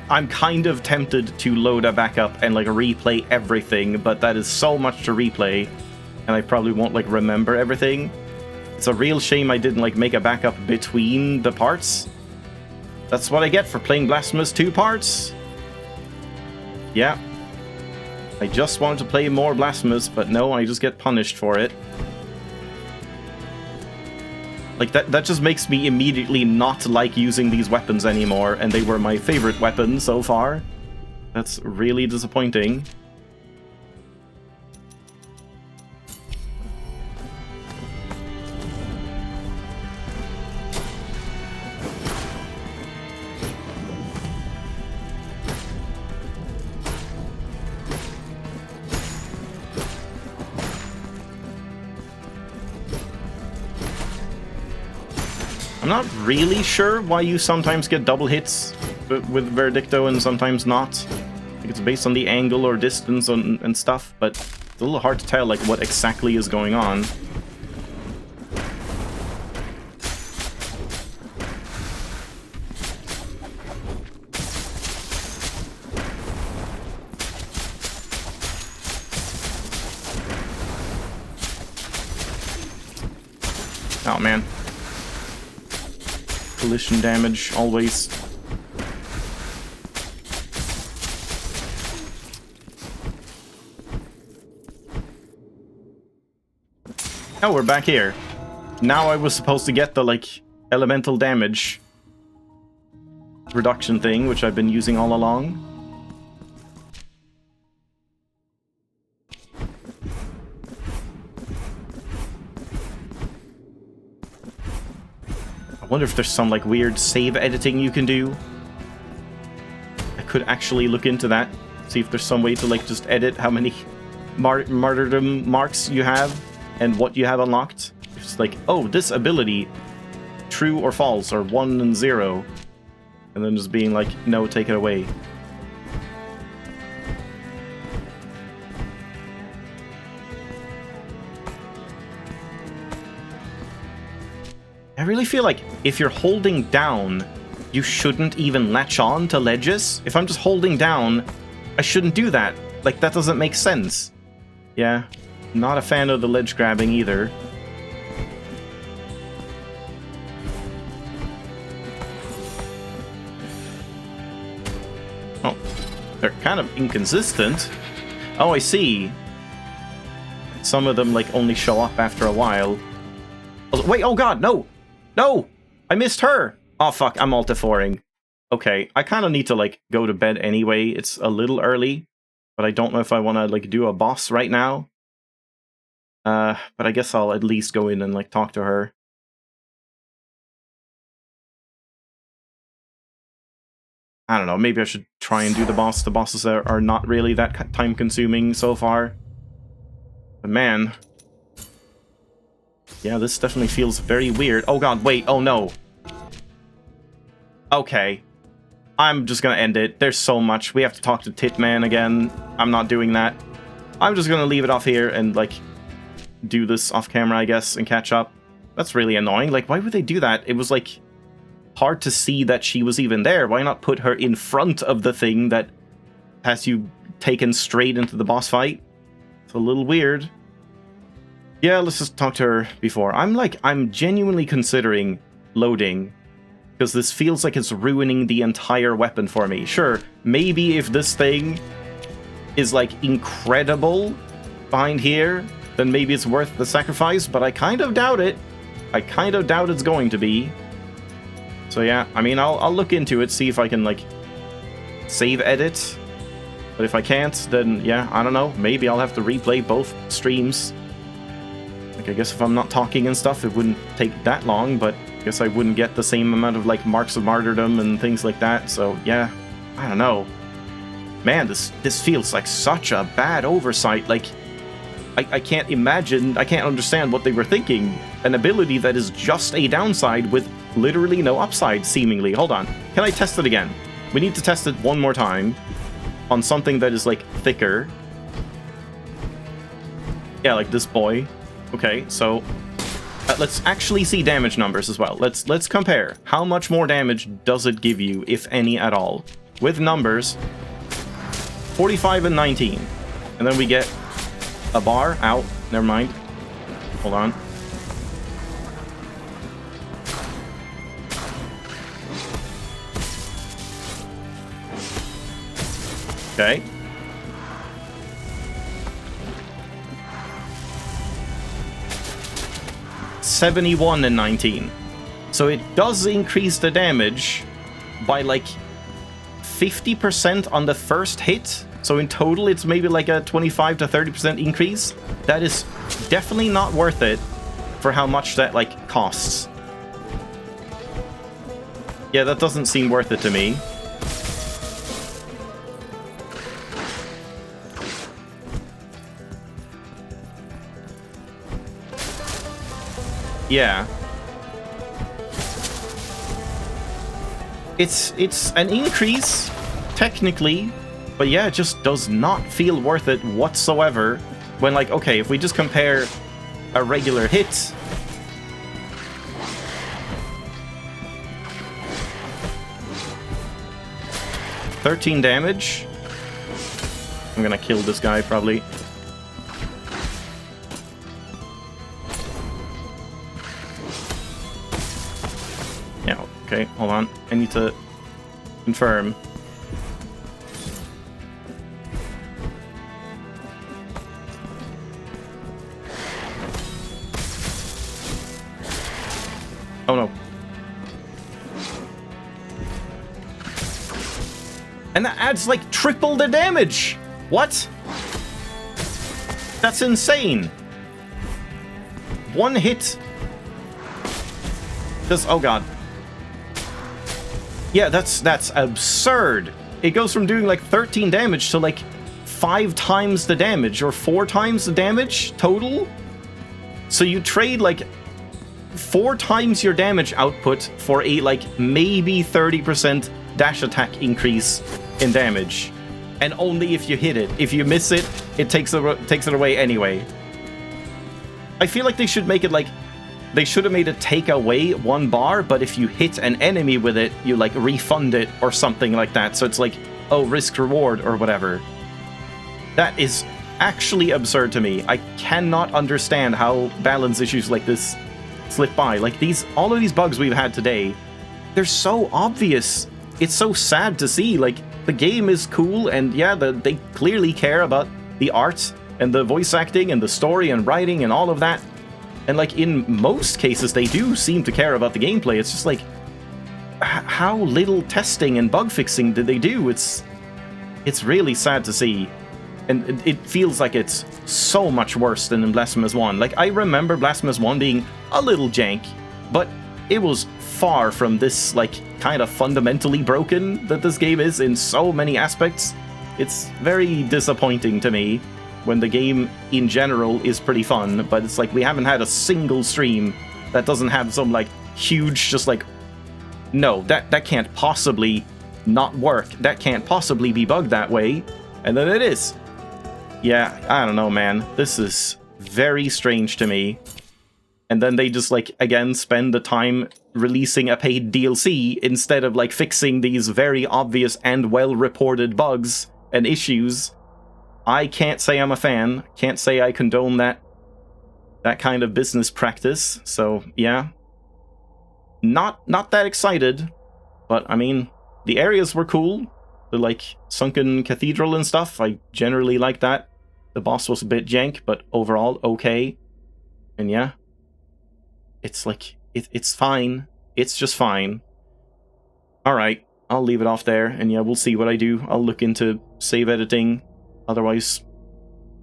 Speaker 1: I'm kind of tempted to load a backup and like replay everything, but that is so much to replay, and I probably won't like remember everything. It's a real shame I didn't like make a backup between the parts. That's what I get for playing Blasphemous 2 parts. Yeah. I just wanted to play more Blasphemous, but no, I just get punished for it. Like, that just makes me immediately not like using these weapons anymore, and they were my favorite weapons so far. That's really disappointing. I'm not really sure why you sometimes get double hits with Verdicto and sometimes not. I think it's based on the angle or distance and stuff, but it's a little hard to tell like what exactly is going on. Oh man. Collision damage, always. Oh, we're back here. Now I was supposed to get the, like, elemental damage reduction thing, which I've been using all along. I wonder if there's some, like, weird save editing you can do. I could actually look into that. See if there's some way to, like, just edit how many martyrdom marks you have and what you have unlocked. It's like, oh, this ability, true or false, or 1 and 0. And then just being like, no, take it away. I really feel like if you're holding down, you shouldn't even latch on to ledges. If I'm just holding down, I shouldn't do that. Like, that doesn't make sense. Yeah, not a fan of the ledge grabbing either. Oh, they're kind of inconsistent. Oh, I see. Some of them, like, only show up after a while. Oh, wait, oh god, no! No! I missed her! Oh, fuck, I'm multiforing. Okay, I kind of need to, like, go to bed anyway. It's a little early, but I don't know if I want to, like, do a boss right now. But I guess I'll at least go in and, like, talk to her. I don't know, maybe I should try and do the boss. The bosses are not really that time-consuming so far. But man... yeah, this definitely feels very weird. Oh god, wait, oh no. Okay, I'm just gonna end it. There's so much. We have to talk to Titman again. I'm not doing that. I'm just gonna leave it off here and, like, do this off camera, I guess, and catch up. That's really annoying. Like, why would they do that? It was, like, hard to see that she was even there. Why not put her in front of the thing that has you taken straight into the boss fight? It's a little weird. Yeah, let's just talk to her before. I'm genuinely considering loading, because this feels like it's ruining the entire weapon for me. Sure, maybe if this thing is, like, incredible behind here, then maybe it's worth the sacrifice, but I kind of doubt it. I kind of doubt it's going to be. So yeah, I mean, I'll look into it, see if I can, like, save edit. But if I can't, then yeah, I don't know. Maybe I'll have to replay both streams. Like, I guess if I'm not talking and stuff, it wouldn't take that long, but I guess I wouldn't get the same amount of, like, marks of martyrdom and things like that. So yeah, I don't know. Man, this feels like such a bad oversight. Like, I can't imagine, I can't understand what they were thinking. An ability that is just a downside with literally no upside, seemingly. Hold on. Can I test it again? We need to test it one more time on something that is, like, thicker. Yeah, like this boy. Okay, so let's actually see damage numbers as well. Let's compare. How much more damage does it give you, if any at all? With numbers, 45 and 19. And then we get a bar. Ow, never mind. Hold on. Okay. $71 and 19. So it does increase the damage by, like, 50% on the first hit. So in total, it's maybe like a 25 to 30% increase. That is definitely not worth it for how much that, like, costs. Yeah, that doesn't seem worth it to me. Yeah. It's an increase, technically, but yeah, it just does not feel worth it whatsoever. When, like, okay, if we just compare a regular hit, $13 damage. I'm gonna kill this guy, probably. Yeah, okay, hold on. I need to confirm. Oh no. And that adds like triple the damage! What? That's insane! One hit does... oh god. Yeah, that's absurd! It goes from doing like 13 damage to like 5 times the damage, or 4 times the damage total? So you trade like 4 times your damage output for a like maybe 30% dash attack increase in damage, and only if you hit it. If you miss it, it takes it away anyway. I feel like they should make it like, they should have made it take away 1 bar, but if you hit an enemy with it, you like refund it or something like that. So it's like, oh, risk reward or whatever. That is actually absurd to me. I cannot understand how balance issues like this slip by. Like all of these bugs we've had today, they're so obvious. It's so sad to see. Like, the game is cool, and yeah, they clearly care about the art and the voice acting and the story and writing and all of that. And like in most cases, they do seem to care about the gameplay. It's just like, how little testing and bug fixing did they do? It's really sad to see. And it feels like it's so much worse than in Blasphemous 1. Like, I remember Blasphemous 1 being a little jank, but it was far from this, like, kind of fundamentally broken that this game is in so many aspects. It's very disappointing to me when the game in general is pretty fun, but it's like we haven't had a single stream that doesn't have some, like, huge, just like, no, that can't possibly not work. That can't possibly be bugged that way. And then it is. Yeah, I don't know, man. This is very strange to me. And then they just, like, again, spend the time releasing a paid DLC instead of, like, fixing these very obvious and well-reported bugs and issues. I can't say I'm a fan. Can't say I condone that kind of business practice. So, yeah. Not that excited. But, I mean, the areas were cool. The, like, sunken cathedral and stuff, I generally like that. The boss was a bit jank, but overall, okay. And yeah. It's like, it's fine. It's just fine. Alright, I'll leave it off there, and yeah, we'll see what I do. I'll look into save editing. Otherwise,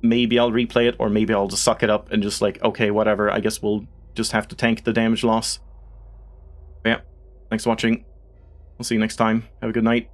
Speaker 1: maybe I'll replay it, or maybe I'll just suck it up and just like, okay, whatever. I guess we'll just have to tank the damage loss. But yeah, thanks for watching. We'll see you next time. Have a good night.